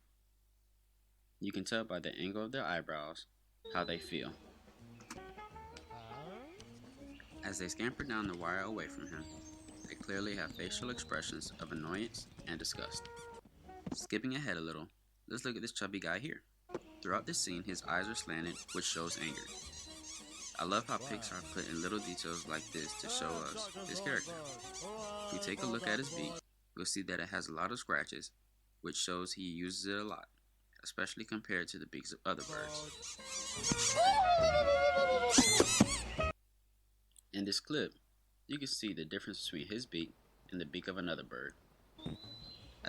You can tell by the angle of their eyebrows how they feel. As they scamper down the wire away from him, they clearly have facial expressions of annoyance and disgust. Skipping ahead a little, let's look at this chubby guy here. Throughout this scene, his eyes are slanted, which shows anger. I love how Pixar put in little details like this to show us his character. If we take a look at his beak, we'll see that it has a lot of scratches, which shows he uses it a lot, especially compared to the beaks of other birds. In this clip, you can see the difference between his beak and the beak of another bird.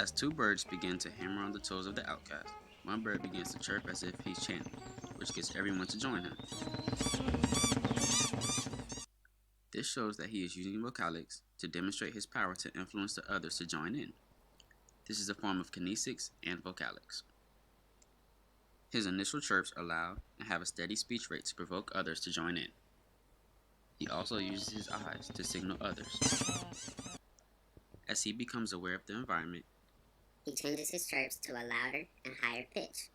As two birds begin to hammer on the toes of the outcast, one bird begins to chirp as if he's chanting, which gets everyone to join him. This shows that he is using vocalics to demonstrate his power to influence the others to join in. This is a form of kinesics and vocalics. His initial chirps are loud and have a steady speech rate to provoke others to join in. He also uses his eyes to signal others. As he becomes aware of the environment, he changes his chirps to a louder and higher pitch.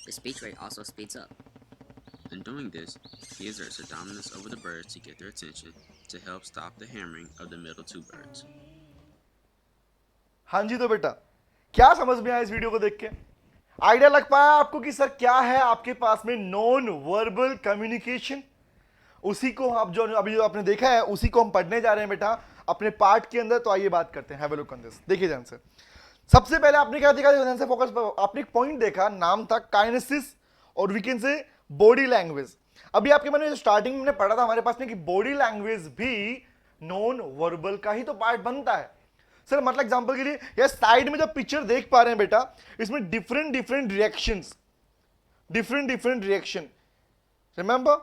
The speech rate also speeds up. In doing this, he exerts a dominance over the birds to get their attention to help stop the hammering of the middle two birds. हाँ जी, तो बेटा क्या समझ में आया इस video को देख के? आइडिया लग पाया आपको कि सर क्या है आपके पास में नॉन वर्बल कम्युनिकेशन? उसी को आप जो अभी जो आपने देखा है उसी को हम पढ़ने जा रहे हैं बेटा अपने पार्ट के अंदर. तो आइए बात करते हैं. Have a look on this. देखिए ध्यान से. सबसे पहले आपने क्या देखा? ध्यान से फोकस. आपने एक पॉइंट देखा, नाम था काइनेसिस और we can say body language. अभी आपके मन में स्टार्टिंग में पढ़ा था हमारे पास में कि बॉडी लैंग्वेज भी नॉन वर्बल का ही तो पार्ट बनता है. सर मतलब एग्जांपल के लिए ये साइड में जो पिक्चर देख पा रहे हैं बेटा, इसमें different different reaction. Remember,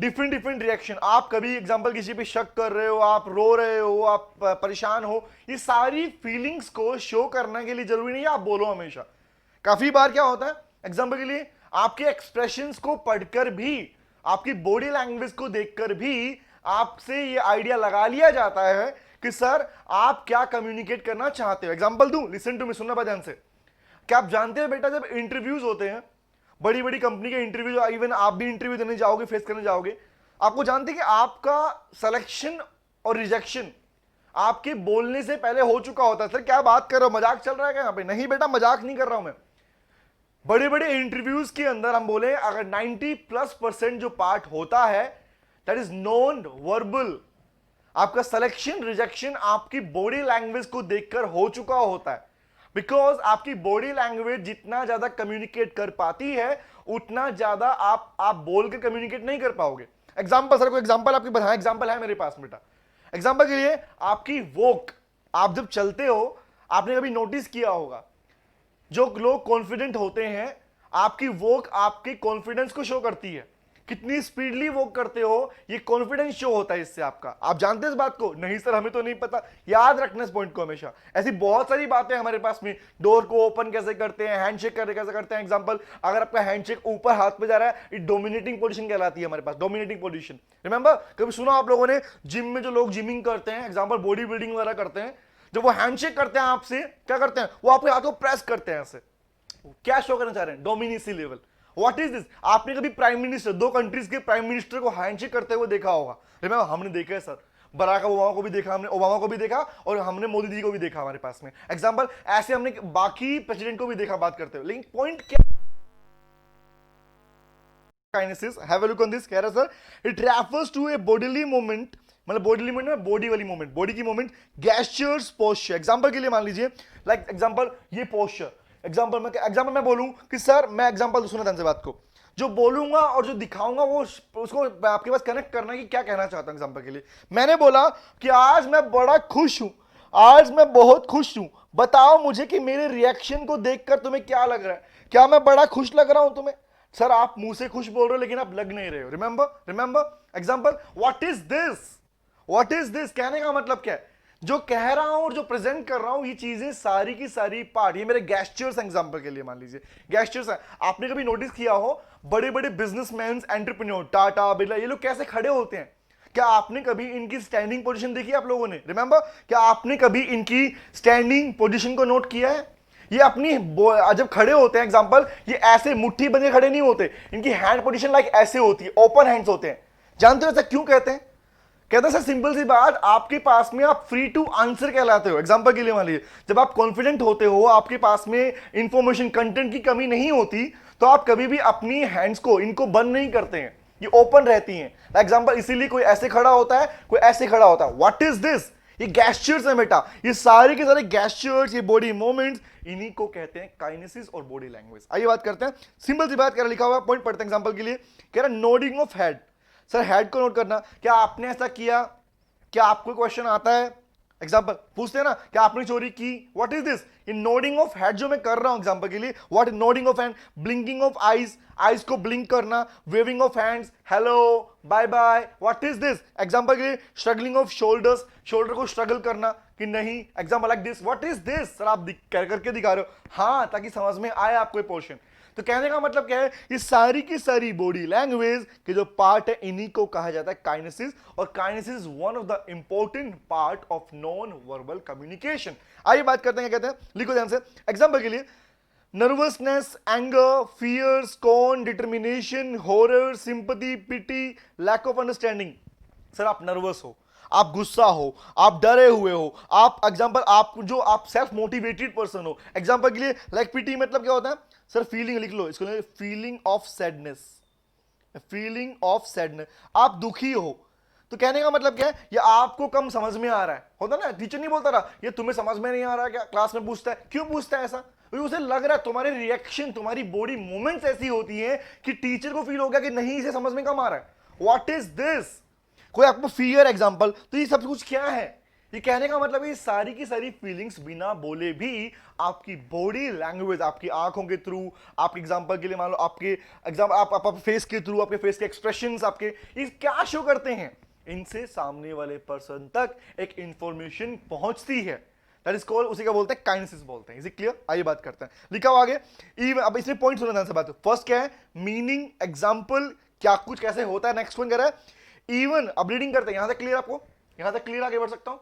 different different reaction. आप कभी एग्जांपल किसी पे शक कर रहे हो, आप रो रहे हो, आप परेशान हो, ये सारी फीलिंग्स को शो करने के लिए जरूरी नहीं है आप बोलो हमेशा. काफी बार क्या होता है, एग्जांपल के लिए आपके एक्सप्रेशंस को पढ़कर भी, आपकी बॉडी लैंग्वेज को देखकर भी आपसे ये आइडिया लगा लिया जाता है कि सर आप क्या कम्युनिकेट करना चाहते हो. एग्जांपल दूं, लिसन टू मी, सुनना ध्यान से. क्या आप जानते हैं बेटा जब इंटरव्यूज होते हैं, बड़ी बड़ी कंपनी के इंटरव्यू, इवन आप भी इंटरव्यू देने जाओगे, फेस करने जाओगे, आपको जानते हैं कि आपका सिलेक्शन और रिजेक्शन आपके बोलने से पहले हो चुका होता है. सर क्या बात कर रहे हो, मजाक चल रहा है क्या यहाँ पे? नहीं बेटा, मजाक नहीं कर रहा हूं मैं. बड़े बड़े इंटरव्यूज के अंदर हम बोले अगर 90+% जो पार्ट होता है दैट इज नॉन वर्बल. आपका सिलेक्शन रिजेक्शन आपकी बॉडी लैंग्वेज को देखकर हो चुका होता है. बिकॉज आपकी बॉडी लैंग्वेज जितना ज्यादा कम्युनिकेट कर पाती है उतना ज्यादा आप बोल के कम्युनिकेट नहीं कर पाओगे. एग्जांपल, सर कोई एग्जांपल आपकी बताएं. एग्जांपल है मेरे पास बेटा. एग्जांपल के लिए आपकी वॉक, आप जब चलते हो, आपने कभी नोटिस किया होगा जो लोग कॉन्फिडेंट होते हैं, आपकी वॉक आपके कॉन्फिडेंस को शो करती है. कितनी स्पीडली वॉक करते हो ये कॉन्फिडेंस शो होता है इससे आपका. आप जानते हैं इस बात को? नहीं सर हमें तो नहीं पता. याद रखना इस पॉइंट को हमेशा. ऐसी बहुत सारी बातें हमारे पास में, डोर को ओपन कैसे करते हैं, हैंडशेक कैसे करते हैं. एग्जांपल, अगर आपका हैंडशेक ऊपर हाथ पे जा रहा है, ये डोमिनेटिंग पोजीशन कहलाती है हमारे पास. डोमिनेटिंग पोजीशन, रिमेंबर, कभी सुना आप लोगों ने जिम में जो लोग जिमिंग करते हैं, एग्जांपल बॉडी बिल्डिंग वगैरह करते हैं, जब वो हैंडशेक करते हैं आपसे, क्या करते हैं? वो आपके हाथों प्रेस करते हैं ऐसे. क्या शो करना चाह रहे हैं? डोमिनेसी लेवल. What is this? आपने कभी प्राइम मिनिस्टर, दो कंट्रीज के प्राइम मिनिस्टर को हैंडशेक करते हुए देखा होगा? रिमेंबर, हमने देखा है सर, बराक ओबामा को भी देखा, हमने ओबामा को भी देखा, और हमने मोदी जी को भी देखा हमारे पास में एग्जांपल। ऐसे हमने बाकी प्रेसिडेंट को भी देखा बात करते हुए। लेकिन पॉइंट क्या, kinesis, have a look on this. कह रहा sir it refers to a bodily movement, मतलब बॉडीली मूवमेंट में बॉडी वाली मूवमेंट, बॉडी की मूवमेंट, गेस्चर्स, पोस्चर। एग्जांपल के लिए मान लीजिए, लाइक एग्जांपल ये पोस्चर, एग्जांपल मैं बोलूं कि सर, मैं एग्जांपल सुना ध्यान से बात को, जो बोलूंगा और जो दिखाऊंगा वो उसको आपके पास कनेक्ट करना है कि क्या कहना चाहता हूं। एग्जांपल के लिए मैंने बोला कि आज मैं बड़ा खुश हूं, आज मैं बहुत खुश हूं, बताओ मुझे कि मेरे रिएक्शन को देखकर तुम्हें क्या लग रहा है, क्या मैं बड़ा खुश लग रहा हूं तुम्हें? सर आप मुंह से खुश बोल रहे हो लेकिन आप लग नहीं रहे हो। Remember example, what is this? What is this कहने का मतलब क्या है? जो कह रहा हूं और जो प्रेजेंट कर रहा हूं, ये चीजें सारी की सारी पार्ट, ये मेरे गेस्चर्स। एग्जांपल के लिए मान लीजिए गेस्चर्स है। आपने कभी नोटिस किया हो बड़े बड़े बिजनेसमैन, एंटरप्रेन्योर, टाटा, बिरला, ये लोग कैसे खड़े होते हैं? क्या आपने कभी इनकी स्टैंडिंग पोजीशन देखी आप लोगों ने? रिमेंबर, क्या आपने कभी इनकी स्टैंडिंग पोजीशन को नोट किया है? ये अपनी जब खड़े होते हैं एग्जांपल, ये ऐसे मुट्ठी बंधे खड़े नहीं होते, इनकी हैंड पोजीशन लाइक ऐसे होती है, ओपन हैंड्स होते हैं। जानते हो ऐसा क्यों कहते हैं? कहते हैं सर सिंपल सी बात, आपके पास में आप फ्री टू आंसर कहलाते हो। एग्जांपल के लिए मान लीजिए, जब आप कॉन्फिडेंट होते हो, आपके पास में इंफॉर्मेशन, कंटेंट की कमी नहीं होती, तो आप कभी भी अपनी हैंड्स को, इनको बंद नहीं करते हैं, ये ओपन रहती हैं। एग्जांपल, इसीलिए कोई ऐसे खड़ा होता है, कोई ऐसे खड़ा होता है। What is this? ये गेस्चर्स है बेटा, ये सारे के सारे गेस्चर्स, ये बॉडी मूवमेंट्स, इन्हीं को कहते हैं काइनेसिस और बॉडी लैंग्वेज। आइए बात करते हैं, सिंपल सी बात कह रहा, लिखा हुआ पॉइंट पढ़ते हैं। एग्जांपल के लिए कह रहा nodding of head. Sir head को नोट करना, क्या आपने ऐसा किया? क्या आपको क्वेश्चन आता है? एग्जांपल पूछते हैं ना, क्या आपने चोरी की? What is this? In nodding of head जो मैं कर रहा हूं एग्जांपल के लिए, what is nodding of hand? Blinking of eyes, eyes को ब्लिंक करना, waving of hands, hello, bye bye, what is this? Example के लिए स्ट्रगलिंग ऑफ शोल्डर्स, शोल्डर को स्ट्रगल करना कि नहीं, example like this, what is this? Sir आप करके दिखा रहे हो, हाँ, ताकि समझ में आए आपको पोर्शन। तो कहने का मतलब क्या है, ये सारी की सारी बॉडी लैंग्वेज के जो पार्ट है, इन्हीं को कहा जाता है काइनेसिस, और kinesis is one of the important part of non verbal communication. आइए बात करते हैं, क्या कहते हैं, लिखो ध्यान से। एग्जांपल के लिए nervousness, anger, fear, scorn, determination, horror, sympathy, pity, lack of understanding. Sir आप नर्वस हो, आप गुस्सा हो, आप डरे हुए हो, आप एग्जांपल, आप सेल्फ मोटिवेटेड पर्सन हो। एग्जांपल के लिए लाइक पिटी मतलब क्या होता है? सर फीलिंग, लिख लो इसको, feeling of sadness, feeling of sadness, आप दुखी हो। तो कहने का मतलब क्या है, ये आपको कम समझ में आ रहा है, होता ना, टीचर नहीं बोलता रहा ये तुम्हें समझ में नहीं आ रहा क्या? क्लास में पूछता है, क्यों पूछता है ऐसा? क्योंकि उसे लग रहा है तुम्हारे रिएक्शन, तुम्हारी बॉडी मूवमेंट्स ऐसी होती हैं कि टीचर को फील हो गया कि नहीं, इसे समझ में कम आ रहा है। What is this? कोई आपको फियर एग्जांपल, तो ये सब कुछ क्या है? ये कहने का मतलब ये सारी की सारी फीलिंग्स बिना बोले भी आपकी बॉडी लैंग्वेज, आपकी आंखों के थ्रू, आपके एग्जांपल के लिए मान लो आपके आप फेस के थ्रू, आपके फेस के एक्सप्रेशंस, आपके ये क्या शो करते हैं? इनसे सामने वाले पर्सन तक एक इंफॉर्मेशन पहुंचती है। दैट इज कॉल्ड, उसी का बोलते हैं काइनेसिस बोलते हैं। Is it clear? आइए बात करते हैं, लिखा हुआ आगे। इवन अब इसमें पॉइंट सुना ध्यान से बात। फर्स्ट क्या है? मीनिंग, एग्जांपल, क्या कुछ कैसे होता है। नेक्स्ट पॉइंट कह रहा है इवन, अब रीडिंग करते हैं, यहां तक क्लियर आपको? यहां तक क्लियर? आगे बढ़ सकता हूं?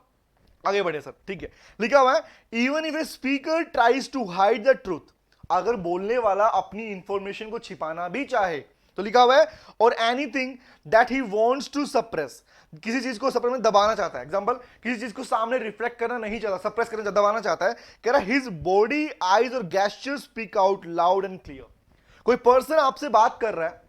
आगे बढ़े सर, ठीक है। लिखा हुआ है even if a speaker tries to hide the truth, अगर बोलने वाला अपनी इंफॉर्मेशन को छिपाना भी चाहे तो लिखा हुआ है, और anything that he wants to suppress, किसी चीज को सप्रेस में दबाना चाहता है। एग्जांपल, किसी चीज को सामने रिफ्लेक्ट करना नहीं चाहता, सप्रेस करना, दबाना चाहता है। कह रहा हिज बॉडी, आईज और gesture speak out loud and clear. कोई पर्सन आपसे बात कर रहा है,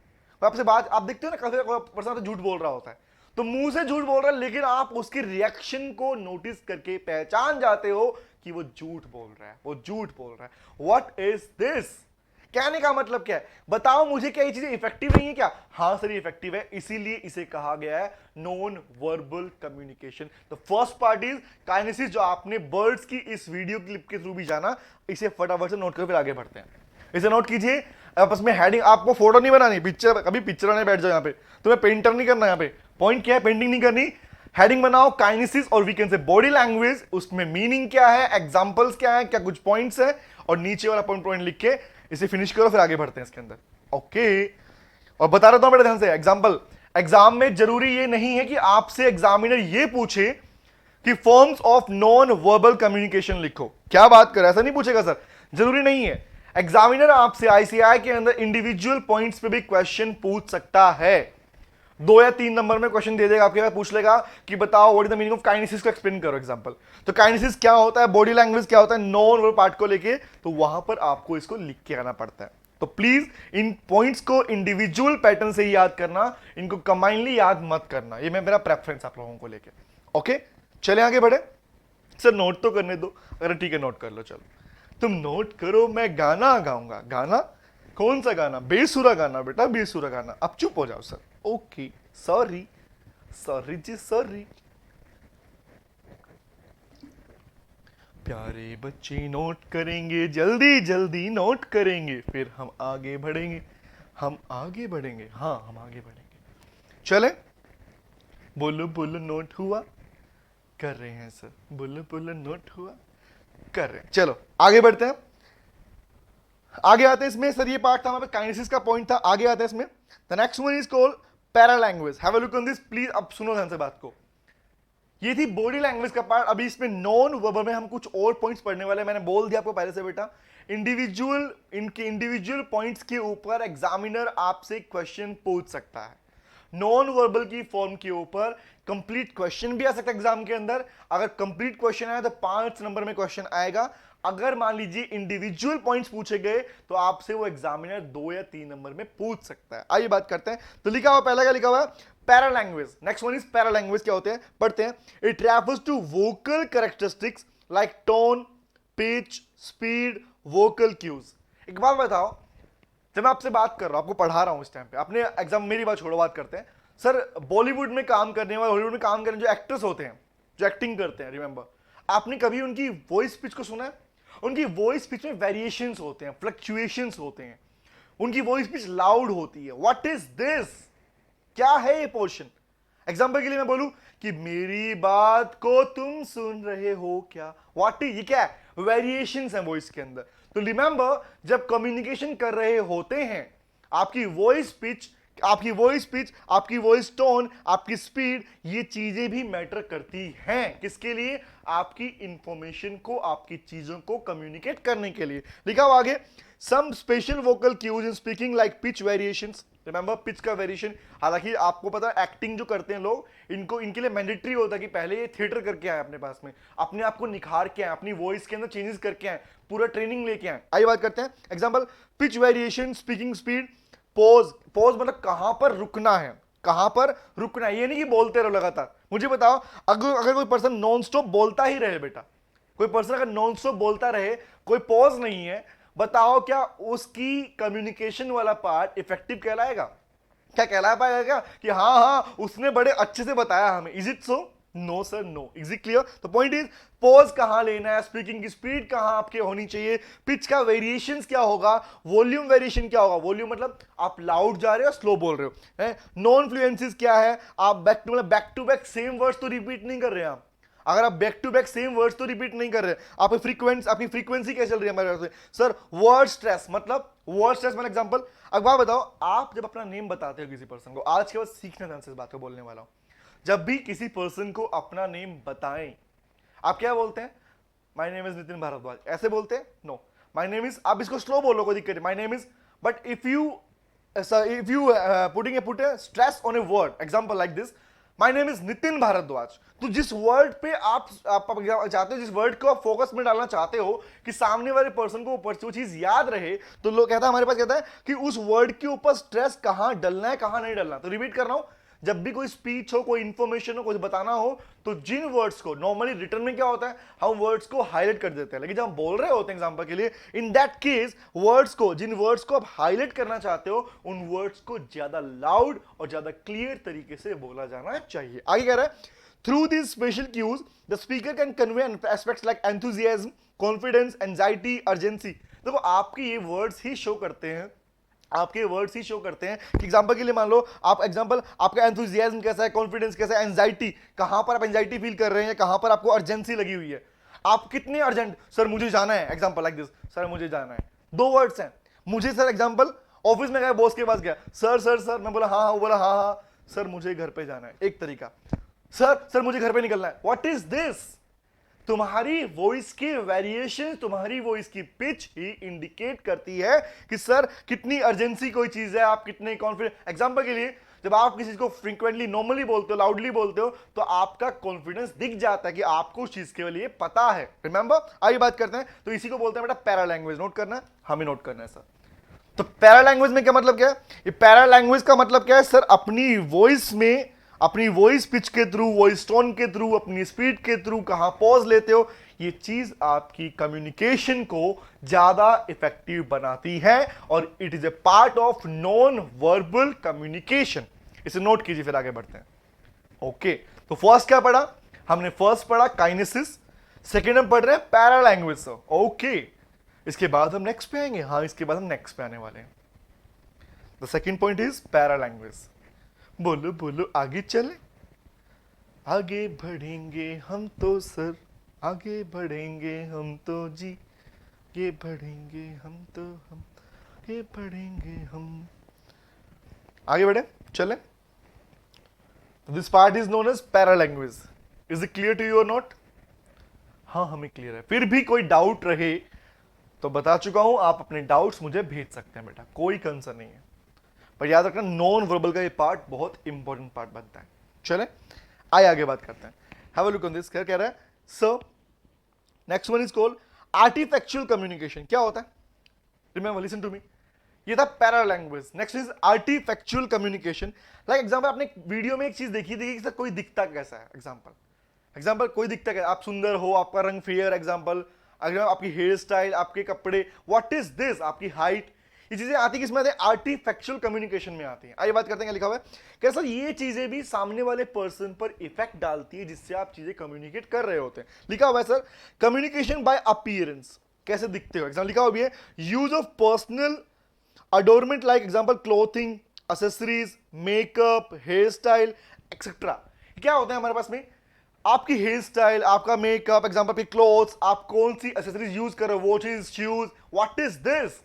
आपसे बात, आप देखते हो ना, काफी पर्सन तो झूठ बोल रहा होता है, तो मुंह से झूठ बोल रहा है, लेकिन आप उसके रिएक्शन को नोटिस करके पहचान जाते हो कि वो झूठ बोल रहा है, वो झूठ बोल रहा है। What is this? कहने का मतलब क्या है? बताओ मुझे, क्या ये चीजें इफेक्टिव नहीं है क्या? हाँ सर इफेक्टिव है, इसीलिए इसे कहा गया है non verbal communication. The first part is kinesis, जो आपने बर्ड्स की इस वीडियो क्लिप के थ्रू भी जाना, इसे फटाफट से नोट कर फिर आगे बढ़ते हैं। इसे नोट कीजिए, आपस में हेडिंग, आपको फोटो नहीं बनानी, पिक्चर, कभी पिक्चर आने बैठ जाओ, यहाँ पे तुम्हें पेंटर नहीं करना, यहाँ पे पॉइंट क्या है, पेंटिंग नहीं करनी, हेडिंग बनाओ काइनेसिस और we can say body language, उसमें मीनिंग क्या है, एग्जांपल्स क्या है, क्या कुछ पॉइंट्स है, और नीचे वाला पॉइंट लिख के इसे फिनिश करो, फिर आगे बढ़ते हैं इसके अंदर। ओके, और बता रहा हूं बेटा ध्यान से, एग्जांपल, एग्जाम में जरूरी ये नहीं है कि आपसे एग्जामिनर ये पूछे कि forms of non verbal communication लिखो, क्या बात कर, ऐसा नहीं पूछेगा सर, जरूरी नहीं है। एग्जामिनर आपसे आईसीआई के अंदर इंडिविजुअल पॉइंट्स पे भी क्वेश्चन पूछ सकता है। 2 या 3 नंबर में क्वेश्चन दे देगा, आपके पास पूछ लेगा कि बताओ what is the meaning of kinesis को एक्सप्लेन करो एग्जांपल। तो काइनेसिस क्या होता है, बॉडी लैंग्वेज क्या होता है, नॉन वर्बल पार्ट को लेके, तो वहां पर आपको इसको लिख के आना पड़ता है। तो प्लीज इन पॉइंट्स को इंडिविजुअल पैटर्न से ही याद करना, इनको कंबाइनली याद मत करना। ये मेरा प्रेफरेंस आप लोगों को लेके। ओके, चले आगे बढ़े। सर नोट तो करने दो। अरे ठीक है, नोट कर लो, चलो तुम नोट करो, मैं गाना गाऊंगा। गाना? कौन सा गाना? बेसुरा गाना बेटा, बेसुरा गाना। अब चुप हो जाओ सर। ओके, सॉरी सॉरी जी सॉरी। प्यारे बच्चे नोट करेंगे, जल्दी जल्दी नोट करेंगे, फिर हम आगे बढ़ेंगे। हम आगे बढ़ेंगे, हाँ हम आगे बढ़ेंगे। चले, बोलो बोलो नोट हुआ? कर रहे हैं सर। बोलो बोलो नोट हुआ? कर रहे हैं। चलो आगे बढ़ते हैं, आगे आते हैं इसमें। सर ये पार्ट था हमारे काइनेसिस का पॉइंट था। आगे आते हैं इसमें। The next one is called para language. Have a look on this please. अब सुनो ध्यान से बात को। ये थी बॉडी लैंग्वेज का पार्ट। अभी इसमें नॉन वर्बल में हम कुछ और पॉइंट्स पढ़ने वाले हैं। मैंने बोल दिया आपको पहले से बेटा, इनके इंडिविजुअल पॉइंट्स के ऊपर एग्जामिनर आपसे क्वेश्चन पूछ सकता है। नॉन वर्बल की फॉर्म के ऊपर कंप्लीट क्वेश्चन भी आ सकता है एग्जाम के अंदर। अगर कंप्लीट क्वेश्चन आया तो 5 नंबर में क्वेश्चन आएगा। अगर मान लीजिए इंडिविजुअल पॉइंट्स पूछे गए तो आपसे वो एग्जामिनर 2 या 3 नंबर में पूछ सकता है। आइए बात करते हैं। तो लिखा हुआ, पहला क्या लिखा हुआ है? Para language. Next one is para language. क्या होते हैं पढ़ते हैं। It refers to vocal characteristics like tone, pitch, speed, vocal cues. एक बात बताओ, जब मैं आपसे बात कर रहा हूं, आपको पढ़ा रहा हूं इस टाइम पे, अपने एग्जाम, मेरी बात छोड़ो, बात करते हैं। सर बॉलीवुड में काम करने वाले, हॉलीवुड में काम करने जो एक्टर्स होते हैं, जो एक्टिंग करते हैं, रिमेंबर, आपने कभी उनकी वॉइस पिच को सुना है? उनकी वॉइस पिच में वेरिएशंस होते हैं, फ्लक्चुएशंस होते हैं। उनकी वॉइस पिच लाउड होती है। What is this? क्या है ये पोर्शन? एग्जाम्पल के लिए मैं बोलूं कि मेरी बात को तुम सुन रहे हो क्या? व्हाट इज, ये क्या है? वेरिएशंस हैं वॉइस के अंदर। तो रिमेंबर, जब कम्युनिकेशन कर रहे होते हैं, आपकी वॉइस पिच, आपकी वॉइस टोन, आपकी स्पीड, ये चीजें भी मैटर करती हैं। किसके लिए? आपकी इंफॉर्मेशन को, आपकी चीजों को कम्युनिकेट करने के लिए। लिखा हुआ आगे, some special vocal cues in speaking like pitch variations. Remember pitch का वेरिएशन, हालांकि आपको पता है एक्टिंग जो करते हैं लोग, इनके लिए मैंडेटरी होता है कि पहले ये थिएटर करके आए, अपने पास में अपने आप को निखार के आए, अपनी वॉइस के अंदर चेंजेस करके आए, पूरा ट्रेनिंग लेके आए। आइए बात करते हैं। Example, pitch variation, speaking speed, pause. Pause मतलब कहां पर रुकना है, कहां पर रुकना है। ये नहीं कि बोलते रहो लगातार। मुझे बताओ, अगर कोई पर्सन नॉन स्टॉप बोलता ही रहे बेटा, कोई पर्सन अगर नॉन स्टॉप बोलता रहे, कोई पॉज नहीं है, बताओ क्या उसकी कम्युनिकेशन वाला पार्ट इफेक्टिव कहलाएगा? क्या कहला पाएगा क्या कि हाँ हाँ उसने बड़े अच्छे से बताया हमें? Is it so? No sir, no. Is it clear? तो पॉइंट इज, पॉज कहां लेना है, स्पीकिंग की स्पीड कहां आपके होनी चाहिए, पिच का वेरिएशंस क्या होगा, वॉल्यूम वेरिएशन क्या होगा। वॉल्यूम मतलब आप लाउड जा रहे हो, स्लो बोल रहे हो। नॉन फ्लुएंसीज क्या है, आप back to back same words तो रिपीट नहीं कर रहे हैं आप। अगर आप back to back same words तो रिपीट नहीं कर रहे, आपकी फ्रीक्वेंसी क्या चल रही है हमारे पास? सर वर्ड स्ट्रेस मतलब एग्जांपल। अब बात बताओ, आप जब अपना नेम बताते हो किसी पर्सन को, आज के बाद सीखना ध्यान से इस बात को बोलने वाला हूं, जब भी किसी पर्सन को अपना नेम बताएं, आप क्या बोलते हैं? My name is Nitin Bhardwaj, ऐसे बोलते हैं? नो, माय नेम इज, आप इसको स्लो बोलो, कोई दिक्कत नहीं, my name is. But if you put a stress on a word, example like this, my name is Nitin Bhardwaj, तो जिस वर्ड पे आप चाहते हो, जिस वर्ड को आप फोकस में डालना चाहते हो कि सामने वाले पर्सन को वो चीज याद रहे, तो लोग कहता है, हमारे पास कहता है कि उस वर्ड के ऊपर स्ट्रेस कहां डालना है, कहां नहीं डालना। तो रिपीट कर रहा हूं, जब भी कोई स्पीच हो, कोई इंफॉर्मेशन हो, कुछ बताना हो, तो जिन वर्ड्स को नॉर्मली रिटर्न में क्या होता है, हम वर्ड्स को हाईलाइट कर देते हैं, लेकिन जब हम बोल रहे होते हैं एग्जांपल के लिए, इन दैट केस जिन वर्ड्स को आप हाईलाइट करना चाहते हो, उन वर्ड्स को ज्यादा लाउड और ज्यादा क्लियर तरीके से बोला जाना चाहिए। आगे कह रहा है, through this special cues the speaker can convey aspects like enthusiasm, confidence, anxiety, urgency. देखो आपके ये वर्ड्स ही शो करते हैं, कि एग्जांपल के लिए मान लो आपका एंथुसियाज्म कैसा है, कॉन्फिडेंस कैसा है, एंजाइटी, कहां पर आप एंजाइटी फील कर रहे हैं, कहां पर आपको अर्जेंसी लगी हुई है, आप कितने अर्जेंट, सर मुझे जाना है, एग्जांपल लाइक दिस, सर मुझे जाना है, 2 वर्ड्स हैं, मुझे, सर एग्जांपल, ऑफिस में गया, बॉस के पास गया, सर मैं बोला हाँ, वो बोला हाँ, सर मुझे घर पे जाना है, एक तरीका, सर मुझे घर पे निकलना है। What is this? तुम्हारी वॉइस के वेरिएशन, तुम्हारी वॉइस की पिच ही इंडिकेट करती है कि सर कितनी अर्जेंसी कोई चीज है, आप कितने कॉन्फिडेंट। एग्जांपल के लिए जब आप किसी को फ्रीक्वेंटली नॉर्मली बोलते हो, लाउडली बोलते हो, तो आपका कॉन्फिडेंस दिख जाता है कि आपको उस चीज के लिए पता है। रिमेंबर, आइए बात करते हैं। तो इसी को बोलते हैं बेटा पैरा लैंग्वेज। नोट करना है, हमें नोट करना है सर। तो पैरा लैंग्वेज में क्या मतलब क्या है? ये पैरा लैंग्वेज का मतलब क्या है सर? अपनी वॉइस में, अपनी वॉइस पिच के थ्रू, वॉइस टोन के थ्रू, अपनी स्पीड के थ्रू कहां पॉज लेते हो, ये चीज आपकी कम्युनिकेशन को ज्यादा इफेक्टिव बनाती है और it is a part of non verbal communication. इसे नोट कीजिए, फिर आगे बढ़ते हैं। ओके, तो फर्स्ट क्या पढ़ा हमने? फर्स्ट पढ़ा काइनेसिस, सेकेंड हम पढ़ रहे हैं पैरा लैंग्वेज सर। ओके, इसके बाद हम नेक्स्ट पे आएंगे। हाँ, इसके बाद हम नेक्स्ट पे आने वाले हैं। The second point is para language. बोलो बोलो, आगे चले, आगे बढ़ेंगे हम तो सर, आगे बढ़ेंगे हम तो जी, आगे बढ़ेंगे हम तो, हम आगे बढ़ेंगे हम। आगे बढ़े, चले। This part is known as para language. Is it clear to you और नॉट? हाँ, हमें क्लियर है। फिर भी कोई डाउट रहे तो बता चुका हूं, आप अपने डाउट्स मुझे भेज सकते हैं बेटा, कोई कंसर्न नहीं है। पर याद रखना, नॉन वर्बल का ये पार्ट बहुत इंपॉर्टेंट पार्ट बनता है। चले आइए आगे बात करते हैं। Have a look on this. क्या कह रहा है sir? Next one is called artifactual communication. क्या होता है? Remember, listen to me. ये था para language. Next is artifactual communication. Like example, आपने वीडियो में एक चीज देखी थी कि सर कोई दिखता कैसा है। एग्जांपल कोई दिखता कैसा, आप सुंदर हो, आपका रंग फेयर, एग्जांपल अगर आपकी हेयर स्टाइल, आपके कपड़े, व्हाट इज दिस, आपकी हाइट, ये चीजें आती किसमें आती है? आर्टिफैक्चुअल कम्युनिकेशन में आती है। आइए बात करते हैं, क्या लिखा हुआ है? क्या सर ये चीजें भी सामने वाले पर्सन पर इफेक्ट डालती है जिससे आप चीजें कम्युनिकेट कर रहे होते हैं। लिखा हुआ है सर, कम्युनिकेशन बाय अपीयरेंस, कैसे दिखते हो। एग्जाम्पल लिखा हुआ भी है, use of personal adornment like example clothing, accessories, makeup, hair style etcetera. क्या होता है हमारे पास में? आपकी हेयर स्टाइल, आपका मेकअप, एग्जाम्पल पे क्लोथ्स, आप कौन सी एक्सेसरीज यूज कर रहे हो, watches, shoes, what is this?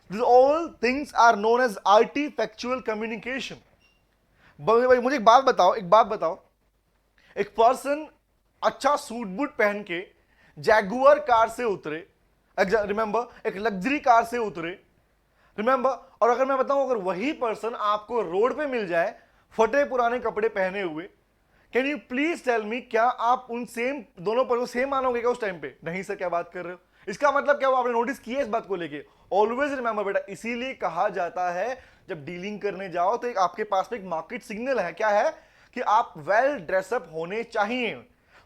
These all things are known as artifactual communication. भाई मुझे एक बात बताओ, एक पर्सन अच्छा सूट बूट पहन के जैगुआर कार से उतरे, रिमेंबर एक लग्जरी कार से उतरे, रिमेंबर, और अगर मैं बताऊं अगर वही पर्सन आपको रोड पे मिल जाए फटे पुराने कपड़े पहने हुए, can you please tell me, क्या आप उन सेम दोनों पर सेम मानोगे क्या उस टाइम पे? नहीं सर, क्या बात कर रहे हो? इसका मतलब क्या हुआ? आपने नोटिस किया इस बात को लेके? ऑलवेज रिमेंबर बेटा, इसीलिए कहा जाता है जब डीलिंग करने जाओ तो एक आपके पास में एक मार्केट सिग्नल है। क्या है? कि आप वेल ड्रेसअप होने चाहिए।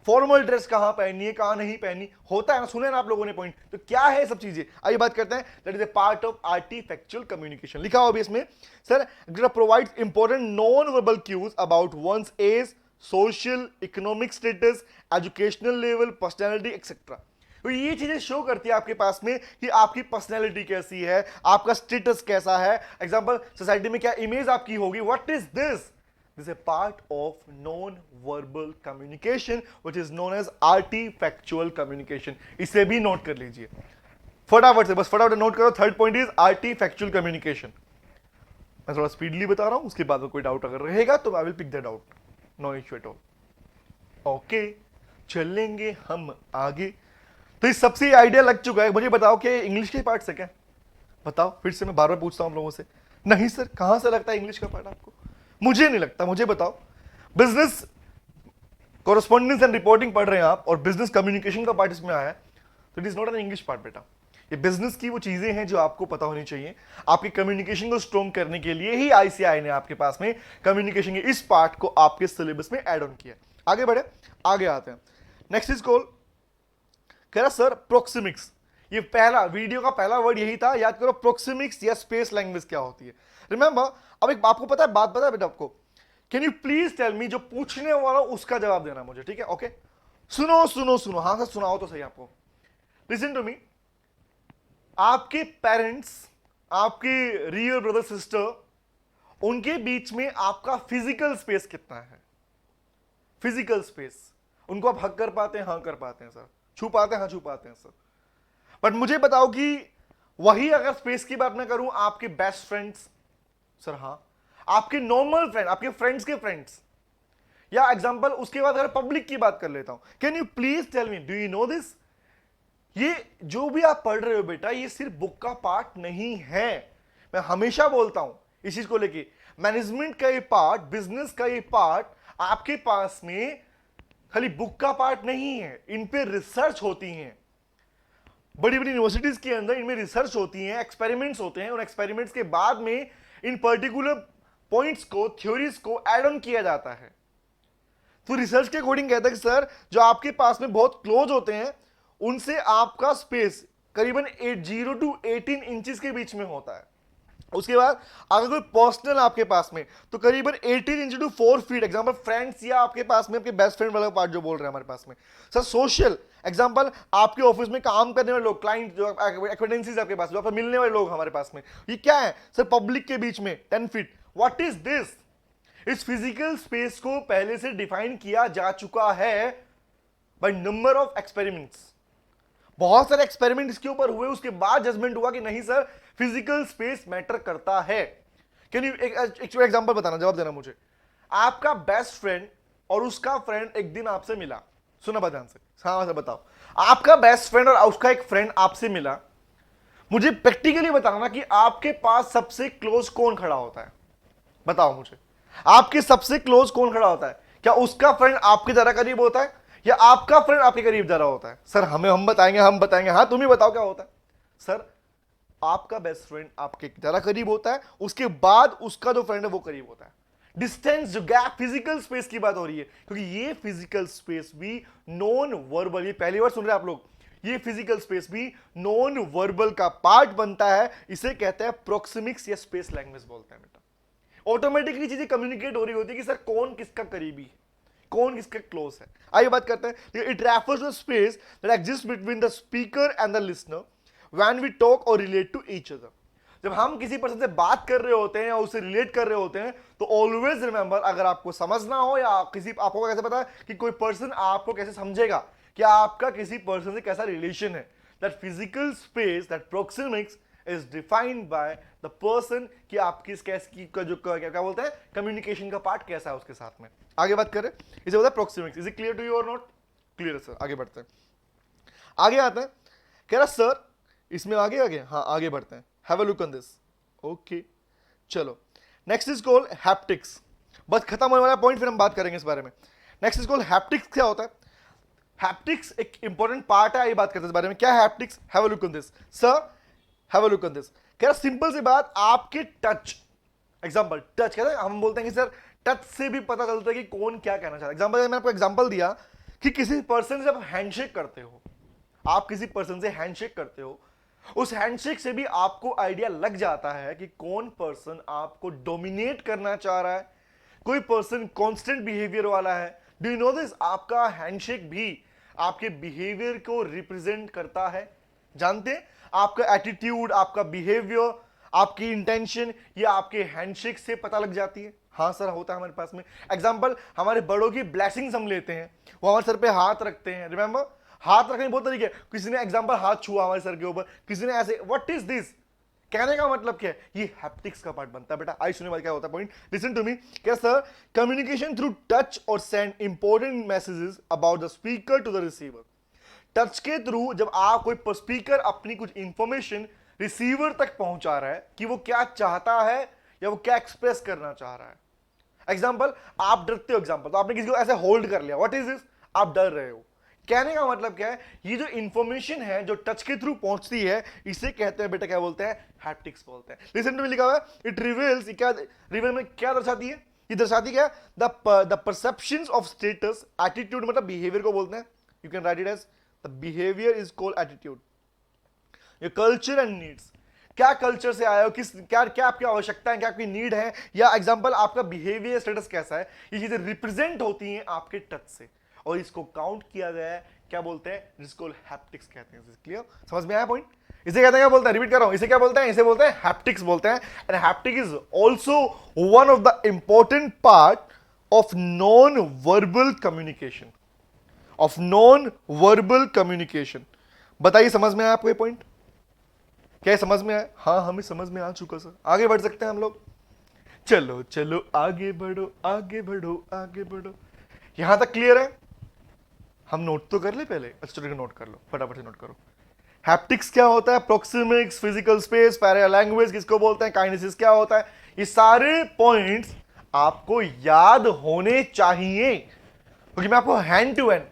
फॉर्मल ड्रेस कहां पहननी है, कहां नहीं पहननी, होता है ना, सुने ना आप लोगों ने पॉइंट। तो क्या है सब चीजें, आइए बात करते हैं। That is a part of artifactual communication. लिखा हुआ भी इसमें sir, provides important non verbal cues about one's age, social, economic status, educational level, personality etcetera. तो ये चीजें शो करती है आपके पास में कि आपकी पर्सनैलिटी कैसी है, आपका स्टेटस कैसा है, एग्जांपल सोसाइटी में क्या इमेज आपकी होगी, what is this? This a part of non verbal communication which is known as artifactual communication. इसे भी नोट कर लीजिए फटाफट से, बस फटाफट नोट करो। Third point is artifactual communication. मैं थोड़ा स्पीडली बता रहा हूं, उसके बाद कोई डाउट अगर रहेगा तो I will pick that out, no issue at all. Okay, चलेंगे हम आगे। तो इस सबसे आइडिया लग चुका है। मुझे बताओ कि इंग्लिश के पार्ट से क्या? बताओ, फिर से मैं बार बार पूछता हूं लोगों से। नहीं सर, कहां से लगता है इंग्लिश का पार्ट आपको? मुझे नहीं लगता, मुझे बताओ। बिजनेस कोरस्पॉन्डेंस एंड रिपोर्टिंग पढ़ रहे हैं आप और बिजनेस कम्युनिकेशन का पार्ट इसमें आया है, तो it is not an English part बेटा। ये बिजनेस की वो चीजें हैं जो आपको पता होनी चाहिए। आपकी कम्युनिकेशन को स्ट्रॉन्ग करने के लिए ही आईसीआई ने आपके पास में कम्युनिकेशन के इस पार्ट को आपके सिलेबस में ऐड ऑन किया। आगे बढ़े, आगे आते हैं। नेक्स्ट इज कॉल्ड, कह रहा सर प्रोक्सिमिक्स। ये पहला वीडियो का पहला वर्ड यही था, याद करो प्रोक्सिमिक्स या स्पेस लैंग्वेज क्या होती है। रिमेंबर, अब एक आपको पता है, बात पता है बेटा आपको? Can you please tell me, जो पूछने वाला उसका जवाब देना मुझे, ठीक है? ओके, सुनो सुनो सुनो, हाँ सर सुनाओ तो सही आपको। लिसन टू मी, आपके पेरेंट्स, आपके रियल ब्रदर सिस्टर, उनके बीच में आपका फिजिकल स्पेस कितना है? फिजिकल स्पेस, उनको आप हक कर पाते हैं? हाँ कर पाते हैं सर। छू पाते हैं? हाँ छू पाते हैं सर। बट मुझे बताओ कि वही अगर स्पेस की बात मैं करूं, आपके बेस्ट फ्रेंड्स, सर हाँ। आपके नॉर्मल फ्रेंड, आपके फ्रेंड्स के फ्रेंड्स, या एग्जांपल उसके बाद अगर पब्लिक की बात कर लेता हूं, can you please tell me, do you know this? ये जो भी आप पढ़ रहे हो बेटा, ये सिर्फ बुक का पार्ट नहीं है। मैं हमेशा बोलता हूं इस चीज को लेके, मैनेजमेंट का ये पार्ट, बिजनेस का ये पार्ट आपके पास में खाली बुक का पार्ट नहीं है, इन पे रिसर्च होती है। बड़ी बड़ी यूनिवर्सिटीज के अंदर इनमें रिसर्च होती है, एक्सपेरिमेंट्स होते हैं, और एक्सपेरिमेंट्स के बाद में इन पर्टिकुलर पॉइंट्स को, थ्योरीज को ऐड ऑन किया जाता है। तो रिसर्च के अकॉर्डिंग कहता है कि सर जो आपके पास में बहुत क्लोज होते हैं उनसे आपका स्पेस करीबन 0 to 18 इंचेस के बीच में होता है। उसके बाद अगर कोई पर्सनल आपके पास में तो करीबन 18 inch to 4 feet, example friends, या आपके पास में आपके बेस्ट फ्रेंड वाला पार्ट जो बोल रहे हैं हमारे पास में। सर सोशल एग्जांपल, आपके ऑफिस में काम करने वाले लोग, क्लाइंट जो एक्वेंटेंसीज आपके पास, जो आपको मिलने वाले लोग हमारे पास में, ये क्या है सर? पब्लिक के बीच में 10 फीट। What is this? इस फिजिकल स्पेस को पहले से डिफाइन किया जा चुका है बाय नंबर ऑफ एक्सपेरिमेंट्स। बहुत सारे एक्सपेरिमेंट इसके ऊपर हुए, उसके बाद जजमेंट हुआ कि नहीं सर फिजिकल स्पेस मैटर करता है। कैन यू एक एग्जांपल बताना, जवाब देना मुझे। आपका बेस्ट फ्रेंड और उसका फ्रेंड एक दिन आपसे मिला, सुना बात ध्यान से, हाँ सर बताओ। आपका बेस्ट फ्रेंड और उसका एक फ्रेंड आपसे मिला, मुझे प्रैक्टिकली बताना कि आपके पास सबसे क्लोज कौन खड़ा होता है? बताओ मुझे, आपके सबसे क्लोज कौन खड़ा होता है? क्या उसका फ्रेंड आपके ज्यादा करीब होता है या आपका फ्रेंड आपके करीब ज्यादा होता है? सर हम बताएंगे। हाँ तुम ही बताओ क्या होता है? सर आपका बेस्ट फ्रेंड आपके ज्यादा करीब होता है, उसके बाद उसका जो फ्रेंड है वो करीब होता है। डिस्टेंस, जो गैप, फिजिकल स्पेस की बात हो रही है, क्योंकि ये फिजिकल स्पेस भी नॉन वर्बल, ये पहली बार सुन रहे हैं आप लोग, ये फिजिकल स्पेस भी नॉन वर्बल का पार्ट बनता है। इसे कहते हैं प्रोक्सिमिक्स या स्पेस लैंग्वेज बोलते हैं बेटा। ऑटोमेटिकली चीजें कम्युनिकेट हो रही होती है कि सर कौन किसका करीबी है, कौन किसका क्लोज है। आइए बात करते हैं। It refers to space that exist between the speaker and the listener when we talk or relate to each other. जब हम किसी पर्सन से बात कर रहे होते हैं या उससे रिलेट कर रहे होते हैं तो ऑलवेज रिमेंबर, अगर आपको समझना हो या किसी आपको कैसे पता है कि कोई पर्सन आपको कैसे समझेगा कि आपका किसी पर्सन से कैसा रिलेशन है, that physical space, that proxemics is defined by the person कि आपकी कैसे का जो क्या बोलते हैं कम्युनिकेशन का पार्ट कैसा है उसके साथ में। आगे बात करें, इसे बोलता है proxemics. Is it clear to you और नॉट क्लियर? है सर, आगे बढ़ते हैं। आगे आते हैं, कह रहा सर इसमें आगे हाँ आगे बढ़ते हैं। Have a look on this. Okay चलो, नेक्स्ट इज कॉल्ड हैप्टिक्स। बस खत्म होने वाला पॉइंट, फिर हम बात करेंगे इस बारे में। Next is called haptics. क्या होता है हैप्टिक्स? एक इंपॉर्टेंट पार्ट है, ये बात करते हैं इस बारे में। क्या है haptics? Have a look on this sir, have a look on this. कह रहा सिंपल सी बात, आपके टच, एग्जांपल टच कहते हैं, हम बोलते हैं कि सर टच से भी पता चलता है कि कौन क्या कहना चाहता है। एग्जांपल मैंने आपको एग्जांपल दिया कि किसी पर्सन से आप हैंडशेक करते हो, आप किसी पर्सन से हैंडशेक करते हो, उस हैंडशेक से भी आपको आइडिया लग जाता है कि कौन पर्सन आपको डोमिनेट करना चाह रहा है, कोई पर्सन कांस्टेंट बिहेवियर वाला है। Do you know this? आपका हैंडशेक भी आपके बिहेवियर को रिप्रेजेंट करता है। जानते हैं, आपका एटीट्यूड, आपका बिहेवियर, आपकी इंटेंशन, ये आपके हैंडशेक से पता लग जाती है। हाँ सर होता है हमारे पास में। एग्जांपल, हमारे बड़ों की ब्लेसिंग्स हम लेते हैं, वो हमारे सर पे हाथ रखते हैं। रिमेंबर, हाथ रखने के बहुत तरीके, किसी ने एग्जांपल हाथ छुआ हमारे सर के ऊपर, किसी ने ऐसे। What is this? कहने का मतलब क्या है? ये हैप्टिक्स का पार्ट बनता है बेटा। आई सुनने वाला क्या होता है पॉइंट, लिसन टू मी। क्या सर? कम्युनिकेशन थ्रू टच और send important messages about the speaker to the receiver. Touch के थ्रू जब आप कोई स्पीकर अपनी कुछ इंफॉर्मेशन रिसीवर तक पहुंचा रहा है कि वो क्या चाहता है या वो क्या एक्सप्रेस करना चाह रहा है। एग्जांपल, आप डरते हो, एग्जांपल तो आपने किसी को ऐसे होल्ड कर लिया, व्हाट इज दिस? आप डर रहे हो। कहने का मतलब क्या है? ये जो इंफॉर्मेशन है जो टच के थ्रू पहुंचती है, इसे कहते हैं बेटा, क्या बोलते हैं? हैप्टिक्स बोलते हैं। लिसन टू मी, लिखा हुआ है इट रिवील्स। क्या रिवील में क्या दर्शाती है? ये दर्शाती क्या? The perceptions of status, attitude मतलब बिहेवियर को बोलते हैं। You can write it as the behaviour is called attitude. Your culture and needs, क्या कल्चर से आए हो, किस क्या क्या आपकी आवश्यकता है, क्या आपकी नीड है, या एग्जांपल आपका बिहेवियर स्टेटस कैसा है, ये चीजें रिप्रेजेंट होती हैं आपके टच से, और इसको काउंट किया गया है। क्या बोलते हैं? जिसको हैप्टिक्स कहते हैं। क्लियर? समझ में आया पॉइंट? इसे कहते हैं, क्या बोलते हैं? रिपीट कर रहा हूं, इसे क्या बोलते हैं? इसे बोलते हैं हैप्टिक्स बोलते हैं। And haptic is also one of the important part of non verbal communication, of non verbal communication. बताइए समझ में आया आपको ये पॉइंट? क्या समझ में आया? हाँ हमें समझ में आ चुका सर। आगे बढ़ सकते हैं हम लोग। चलो चलो आगे बढ़ो, आगे बढ़ो, आगे बढ़ो। यहां तक क्लियर है? हम नोट तो कर ले पहले। अच्छा चलो नोट कर लो, फटाफट से नोट करो। हैप्टिक्स क्या होता है, प्रोक्सिमिक्स, फिजिकल स्पेस, पैरा लैंग्वेज किसको बोलते हैं, काइनेसिस क्या होता है, ये सारे पॉइंट्स आपको याद होने चाहिए, क्योंकि मैं आपको हैंड टू हैंड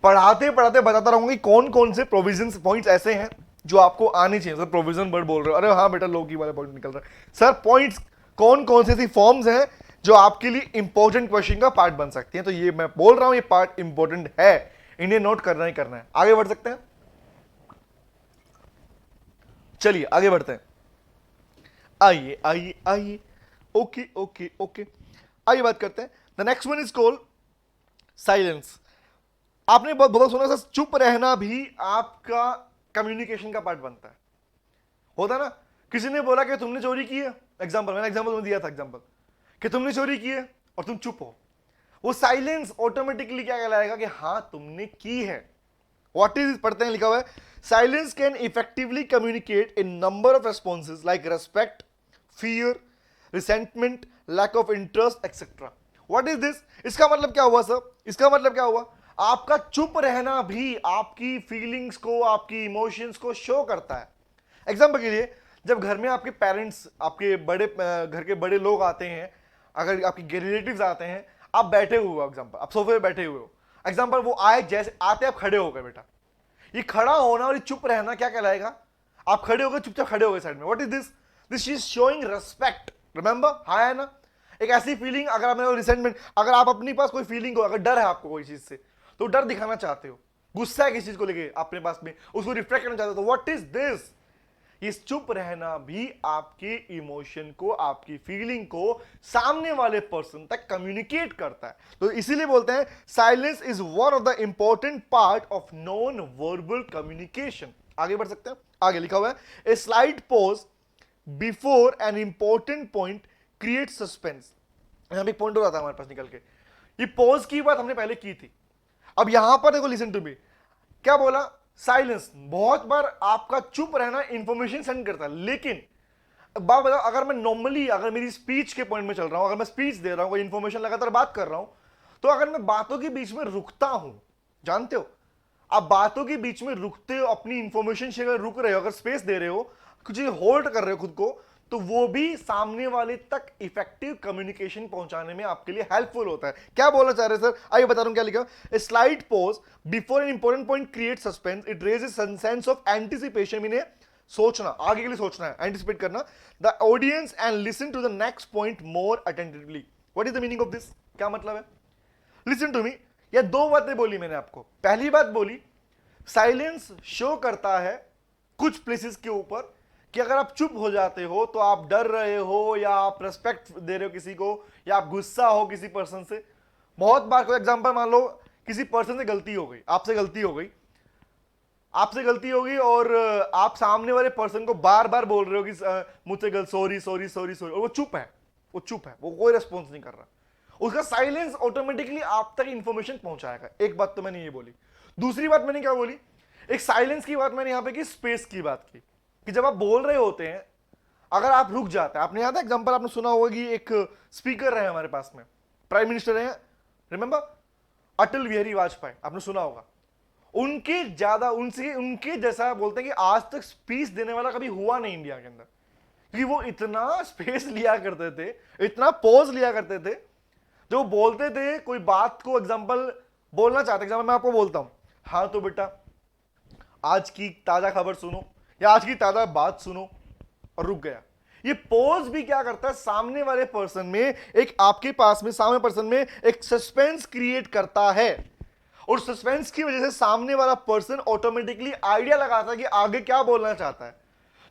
पढ़ाते पढ़ाते बताता रहूंगा कि कौन कौन से प्रोविजन पॉइंट्स ऐसे हैं जो आपको आने चाहिए। सर प्रोविजन वर्ड बोल रहे हो, अरे हाँ बेटा लो की वाला पॉइंट निकल रहा है। सर पॉइंट्स कौन कौन से ऐसी फॉर्म्स हैं जो आपके लिए इंपॉर्टेंट क्वेश्चन का पार्ट बन सकती हैं, तो ये मैं बोल रहा हूं ये पार्ट इंपॉर्टेंट है, इन्हें नोट करना ही करना है। आगे बढ़ सकते हैं, चलिए आगे बढ़ते हैं। आइए आइए आइए, ओके ओके ओके, आइए बात करते हैं। The next one is called silence. आपने बहुत बहुत सुना सर, चुप रहना भी आपका कम्युनिकेशन का पार्ट बनता है, होता ना। किसी ने बोला कि तुमने चोरी की है, एग्जांपल मैंने एग्जांपल तुम्हें दिया था, एग्जांपल कि तुमने चोरी की है और तुम चुप हो, वो साइलेंस ऑटोमेटिकली क्या कहलाएगा कि हाँ तुमने की है। व्हाट इज पढ़ते हैं, लिखा हुआ है silence can effectively communicate in number of responses like respect, fear, resentment, lack of interest etcetera. What is this, इसका मतलब क्या हुआ सर, इसका मतलब क्या हुआ, आपका चुप रहना भी आपकी फीलिंग्स को, आपकी इमोशंस को शो करता है। एग्जाम्पल के लिए, जब घर में आपके पेरेंट्स, आपके बड़े घर के बड़े लोग आते हैं, अगर आपके रिलेटिव्स आते हैं, आप बैठे हुए हो, एग्जाम्पल आप सोफे पे बैठे हुए हो, एग्जाम्पल वो आए, जैसे आते आप खड़े हो गए बेटा, ये खड़ा होना और ये चुप रहना क्या कहलाएगा, आप खड़े हो गए, चुपचाप खड़े हो गए साइड में। What is this, this is showing respect, remember, हाँ है ना। एक ऐसी फीलिंग, अगर आप रिसेंटमेंट, अगर आप अपने पास कोई फीलिंग हो, अगर डर है आपको कोई चीज से, तो डर दिखाना चाहते हो, गुस्सा है किसी चीज को लेके अपने पास में, उसको रिफ्लेक्ट करना चाहते हो, तो व्हाट इज दिस, ये चुप रहना भी आपके इमोशन को, आपकी फीलिंग को सामने वाले पर्सन तक कम्युनिकेट करता है। तो इसीलिए बोलते हैं silence is one of the important part of non verbal communication. आगे बढ़ सकते हैं, आगे लिखा हुआ है a slight pause before an important point create suspense. यहां पे पॉइंट हो रहा था हमारे पास निकल के, ये पॉज की बात हमने पहले की थी। अब यहां पर देखो, लिसन टू मी, क्या बोला, साइलेंस, बहुत बार आपका चुप रहना इंफॉर्मेशन सेंड करता है, लेकिन बात बताओ, अगर मैं नॉर्मली, अगर मेरी स्पीच के पॉइंट में चल रहा हूं, अगर मैं स्पीच दे रहा हूं, कोई इंफॉर्मेशन लगातार बात कर रहा हूं, तो अगर मैं बातों के बीच में रुकता हूं, जानते हो आप बातों के बीच में रुकते हो, अपनी इंफॉर्मेशन से अगर रुक रहे हो, अगर स्पेस दे रहे हो, कुछ होल्ड कर रहे हो खुद को, तो वो भी सामने वाले तक इफेक्टिव कम्युनिकेशन पहुंचाने में आपके लिए हेल्पफुल होता है। क्या बोलना चाह रहे हैं सर, आइए बता रहा हूं क्या लिखा है। Slide pause before an important point create suspense, it raises sense of anticipation, meaning सोचना, आगे के लिए सोचना है, एंटिसिपेट करना the audience and listen to the next point more attentively. What is the meaning of this, क्या मतलब है, लिसन टू मी। ये दो बातें बोली मैंने आपको। पहली बात बोली, साइलेंस शो करता है कुछ प्लेसेस के ऊपर कि अगर आप चुप हो जाते हो तो आप डर रहे हो, या आप रेस्पेक्ट दे रहे हो किसी को, या आप गुस्सा हो किसी पर्सन से। बहुत बार कोई एग्जांपल मान लो, किसी पर्सन से गलती हो गई, आपसे गलती हो गई, आपसे गलती होगी, और आप सामने वाले पर्सन को बार बार बोल रहे हो कि मुझसे गलत, सॉरी सॉरी सॉरी सॉरी, और वो चुप है, वो चुप है, वो कोई रेस्पॉन्स नहीं कर रहा। उसका साइलेंस ऑटोमेटिकली आप तक इंफॉर्मेशन पहुंचाएगा। एक बात तो मैंने ये बोली। दूसरी बात मैंने क्या बोली, एक साइलेंस की बात मैंने यहां पे की, स्पेस की बात की, कि जब आप बोल रहे होते हैं, अगर आप रुक जाते हैं, आपने याद है एग्जांपल आपने सुना होगा कि एक स्पीकर है हमारे पास में, प्राइम मिनिस्टर है, रिमेंबर अटल बिहारी वाजपेयी, आपने सुना होगा, उनके ज्यादा, उनके जैसा बोलते हैं कि आज तक स्पीच देने वाला कभी हुआ नहीं इंडिया के अंदर, क्योंकि वो इतना स्पेस लिया करते थे, इतना पॉज लिया करते थे, जो बोलते थे कोई बात को, एग्जांपल बोलना चाहते, एग्जांपल मैं आपको बोलता हूं, हाँ तो बेटा आज की ताजा खबर सुनो, या आज की ताजा बात सुनो, और रुक गया। ये पॉज भी क्या करता है, सामने वाले पर्सन में, एक आपके पास में सामने पर्सन में एक सस्पेंस क्रिएट करता है, और सस्पेंस की वजह से सामने वाला पर्सन ऑटोमेटिकली आइडिया लगाता है कि आगे क्या बोलना चाहता है,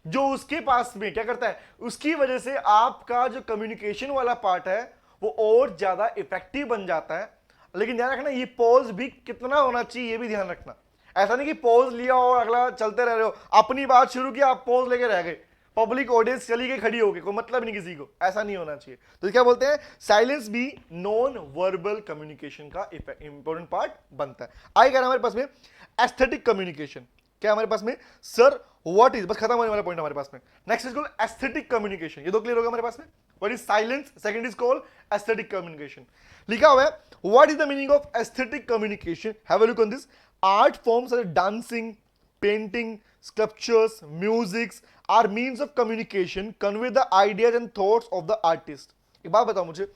जो उसके पास में क्या करता है, उसकी वजह से आपका जो कम्युनिकेशन वाला पार्ट है वो और ज्यादा इफेक्टिव बन जाता है। लेकिन ध्यान रखना, ये पॉज भी कितना होना चाहिए, ये भी ध्यान रखना। ऐसा नहीं कि पॉज लिया और अगला चलते रह रहे हो, अपनी बात शुरू की, आप पॉज लेके रह गए, पब्लिक ऑडियंस चली गई, खड़ी हो गई, कोई मतलब नहीं किसी को, ऐसा नहीं होना चाहिए। तो क्या बोलते हैं, साइलेंस भी नॉन वर्बल कम्युनिकेशन का इंपॉर्टेंट पार्ट बनता है। आगे कह रहा हमारे पास में एस्थेटिक कम्युनिकेशन। क्या हमारे पास में सर व्हाट इज, बस खत्म होने वाला पॉइंट हमारे पास में। Next is called aesthetic communication, ये दो क्लियर होगा हमारे पास में। What is silence, second is called aesthetic communication. लिखा हुआ है what is the meaning of aesthetic communication, have a look on this. Art forms are dancing, painting, sculptures, musics are means of communication, convey the ideas and thoughts of the artist। एक बात बताओ मुझे,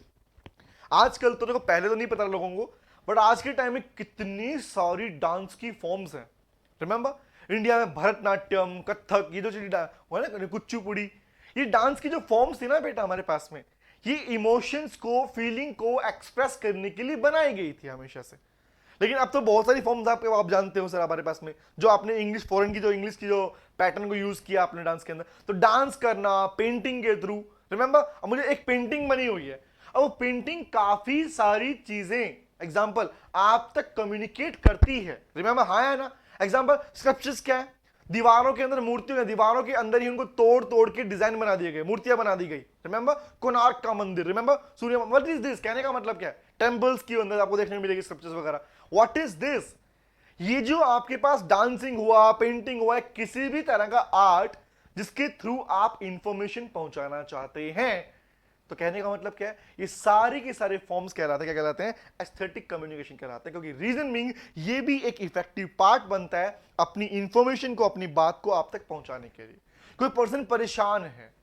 आजकल तो देखो, पहले तो नहीं पता लोगों को, बट आज के टाइम में कितनी सारी डांस की फॉर्म्स हैं। रिमेंबर इंडिया में भरतनाट्यम, कथक, ये जो चीज है ना, कुचिपुड़ी, ये डांस की जो फॉर्म्स थी ना बेटा हमारे पास में, ये इमोशंस को, फीलिंग को एक्सप्रेस करने के लिए बनाई गई थी हमेशा से। लेकिन अब तो बहुत सारी फॉर्म्स आप जानते हो सर हमारे पास में, जो आपने इंग्लिश फॉरेन की जो इंग्लिश की जो पैटर्न को यूज किया आपने डांस के अंदर, तो डांस करना पेंटिंग के थ्रू। रिमेंबर अब मुझे एक पेंटिंग बनी हुई है, अब वो पेंटिंग काफी सारी चीजें एग्जांपल आप तक कम्युनिकेट करती है। रिमेंबर हाँ है ना। एग्जांपल स्कल्पचर्स क्या है, दीवारों के अंदर मूर्तियां, दीवारों के अंदर ही उनको तोड़ तोड़ के डिजाइन बना दिए गए, मूर्तियां बना दी गई। रिमेंबर कोणार्क का मंदिर, remember Surya, what is this, कहने का मतलब क्या है, टेंपल्स के अंदर आपको देखने को मिलेगी स्कल्पचर्स वगैरह। व्हाट इज दिस, ये जो आपके पास डांसिंग हुआ, पेंटिंग हुआ है, किसी भी तरह का आर्ट जिसके थ्रू आप इंफॉर्मेशन पहुंचाना चाहते हैं, तो कहने का मतलब क्या है, ये सारे के सारे फॉर्म्स कहलाते हैं, क्या कहलाते हैं, एस्थेटिक कम्युनिकेशन कहलाते हैं। क्योंकि रीजन मीनिंग ये भी एक इफेक्टिव पार्ट बनता है अपनी इंफॉर्मेशन को, अपनी बात को आप तक पहुंचाने के लिए। कोई पर्सन परेशान है,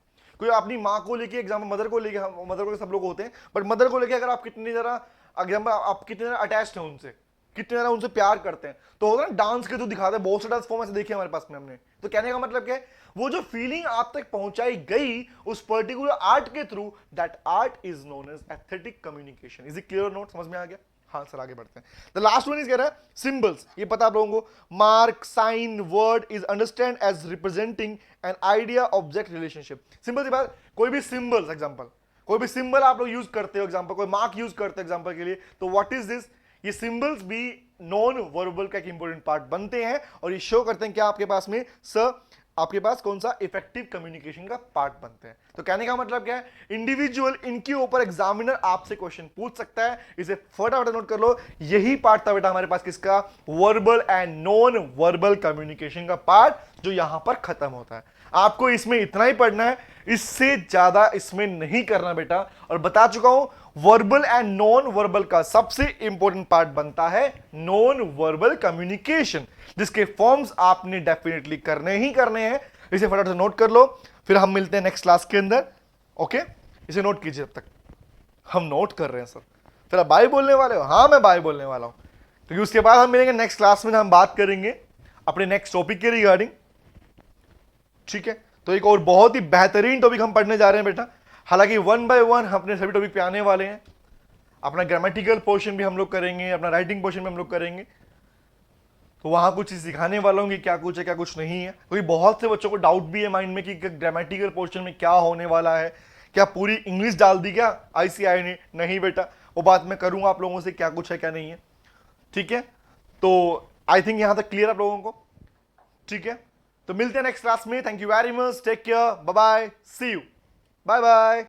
कोई अपनी माँ को लेके, एग्जाम्पल मदर को लेके, मदर को सब लोग होते हैं, बट मदर को लेके अगर आप कितनी जरा एग्जाम्पल आप कितने जरा अटैच्ड हैं उनसे, कितने ज्यादा उनसे प्यार करते हैं, तो होगा ना डांस के थ्रू दिखाते हैं, बहुत से डांस फॉर्म ऐसे देखे हमारे पास में हमने। तो कहने का मतलब क्या है, वो जो फीलिंग आप तक पहुंचाई गई उस पर्टिकुलर आर्ट के through, that art is known as aesthetic communication. Is it clear not, समझ में आ गया? हाँ सर आगे बढ़ते हैं। द लास्ट वन इज कह रहा है सिंबल्स, ये पता आप लोगों को, mark, sign, word is understand as representing an idea object relationship. Simple सी बात, कोई भी सिंबल्स एग्जांपल, कोई भी सिंबल आप लोग यूज करते हो, एग्जांपल कोई मार्क यूज करते हो एग्जांपल के लिए, तो व्हाट इज दिस, ये सिंबल्स भी नॉन वर्बल का एक इंपॉर्टेंट पार्ट बनते हैं और ये शो करते हैं क्या आपके पास में सर, आपके पास कौन सा इफेक्टिव कम्युनिकेशन का पार्ट बनते हैं। तो कहने का मतलब क्या है, इंडिविजुअल इनके ऊपर एग्जामिनर आपसे क्वेश्चन पूछ सकता है, इसे फटाफट नोट कर लो। यही पार्ट था बेटा हमारे पास किसका, verbal and non verbal communication का पार्ट, जो यहां पर खत्म होता है। आपको इसमें इतना ही पढ़ना है, इससे ज्यादा इसमें नहीं करना बेटा। और बता चुका हूं वर्बल एंड नॉन वर्बल का सबसे इंपॉर्टेंट पार्ट बनता है नॉन वर्बल कम्युनिकेशन, जिसके फॉर्म्स आपने डेफिनेटली करने ही करने हैं। इसे फटाफट से नोट कर लो, फिर हम मिलते हैं नेक्स्ट क्लास के अंदर। ओके, इसे नोट कीजिए, जब तक हम नोट कर रहे हैं सर। फिर आप बाय बोलने वाले हो? हाँ मैं बाय बोलने वाला हूं, क्योंकि उसके बाद हम मिलेंगे नेक्स्ट क्लास में, हम बात करेंगे अपने नेक्स्ट टॉपिक के रिगार्डिंग। ठीक है, तो एक और बहुत ही बेहतरीन टॉपिक हम पढ़ने जा रहे हैं बेटा। हालांकि वन बाय वन अपने सभी टॉपिक पे आने वाले हैं। अपना ग्रामेटिकल पोर्शन भी हम लोग करेंगे, अपना राइटिंग पोर्शन भी हम लोग करेंगे, तो वहां कुछ सिखाने वाला हूँ कि क्या कुछ है क्या कुछ नहीं है। क्योंकि बहुत से बच्चों को डाउट भी है माइंड में कि ग्रामेटिकल पोर्शन में क्या होने वाला है, क्या पूरी इंग्लिश डाल दी क्या आईसीआई ने? नहीं बेटा, वो बात मैं करूंगा आप लोगों से क्या कुछ है क्या नहीं है। ठीक है, तो आई थिंक यहां तक क्लियर आप लोगों को? ठीक है, तो मिलते हैं नेक्स्ट क्लास में। Thank you very much, take care, bye bye, see you, bye bye.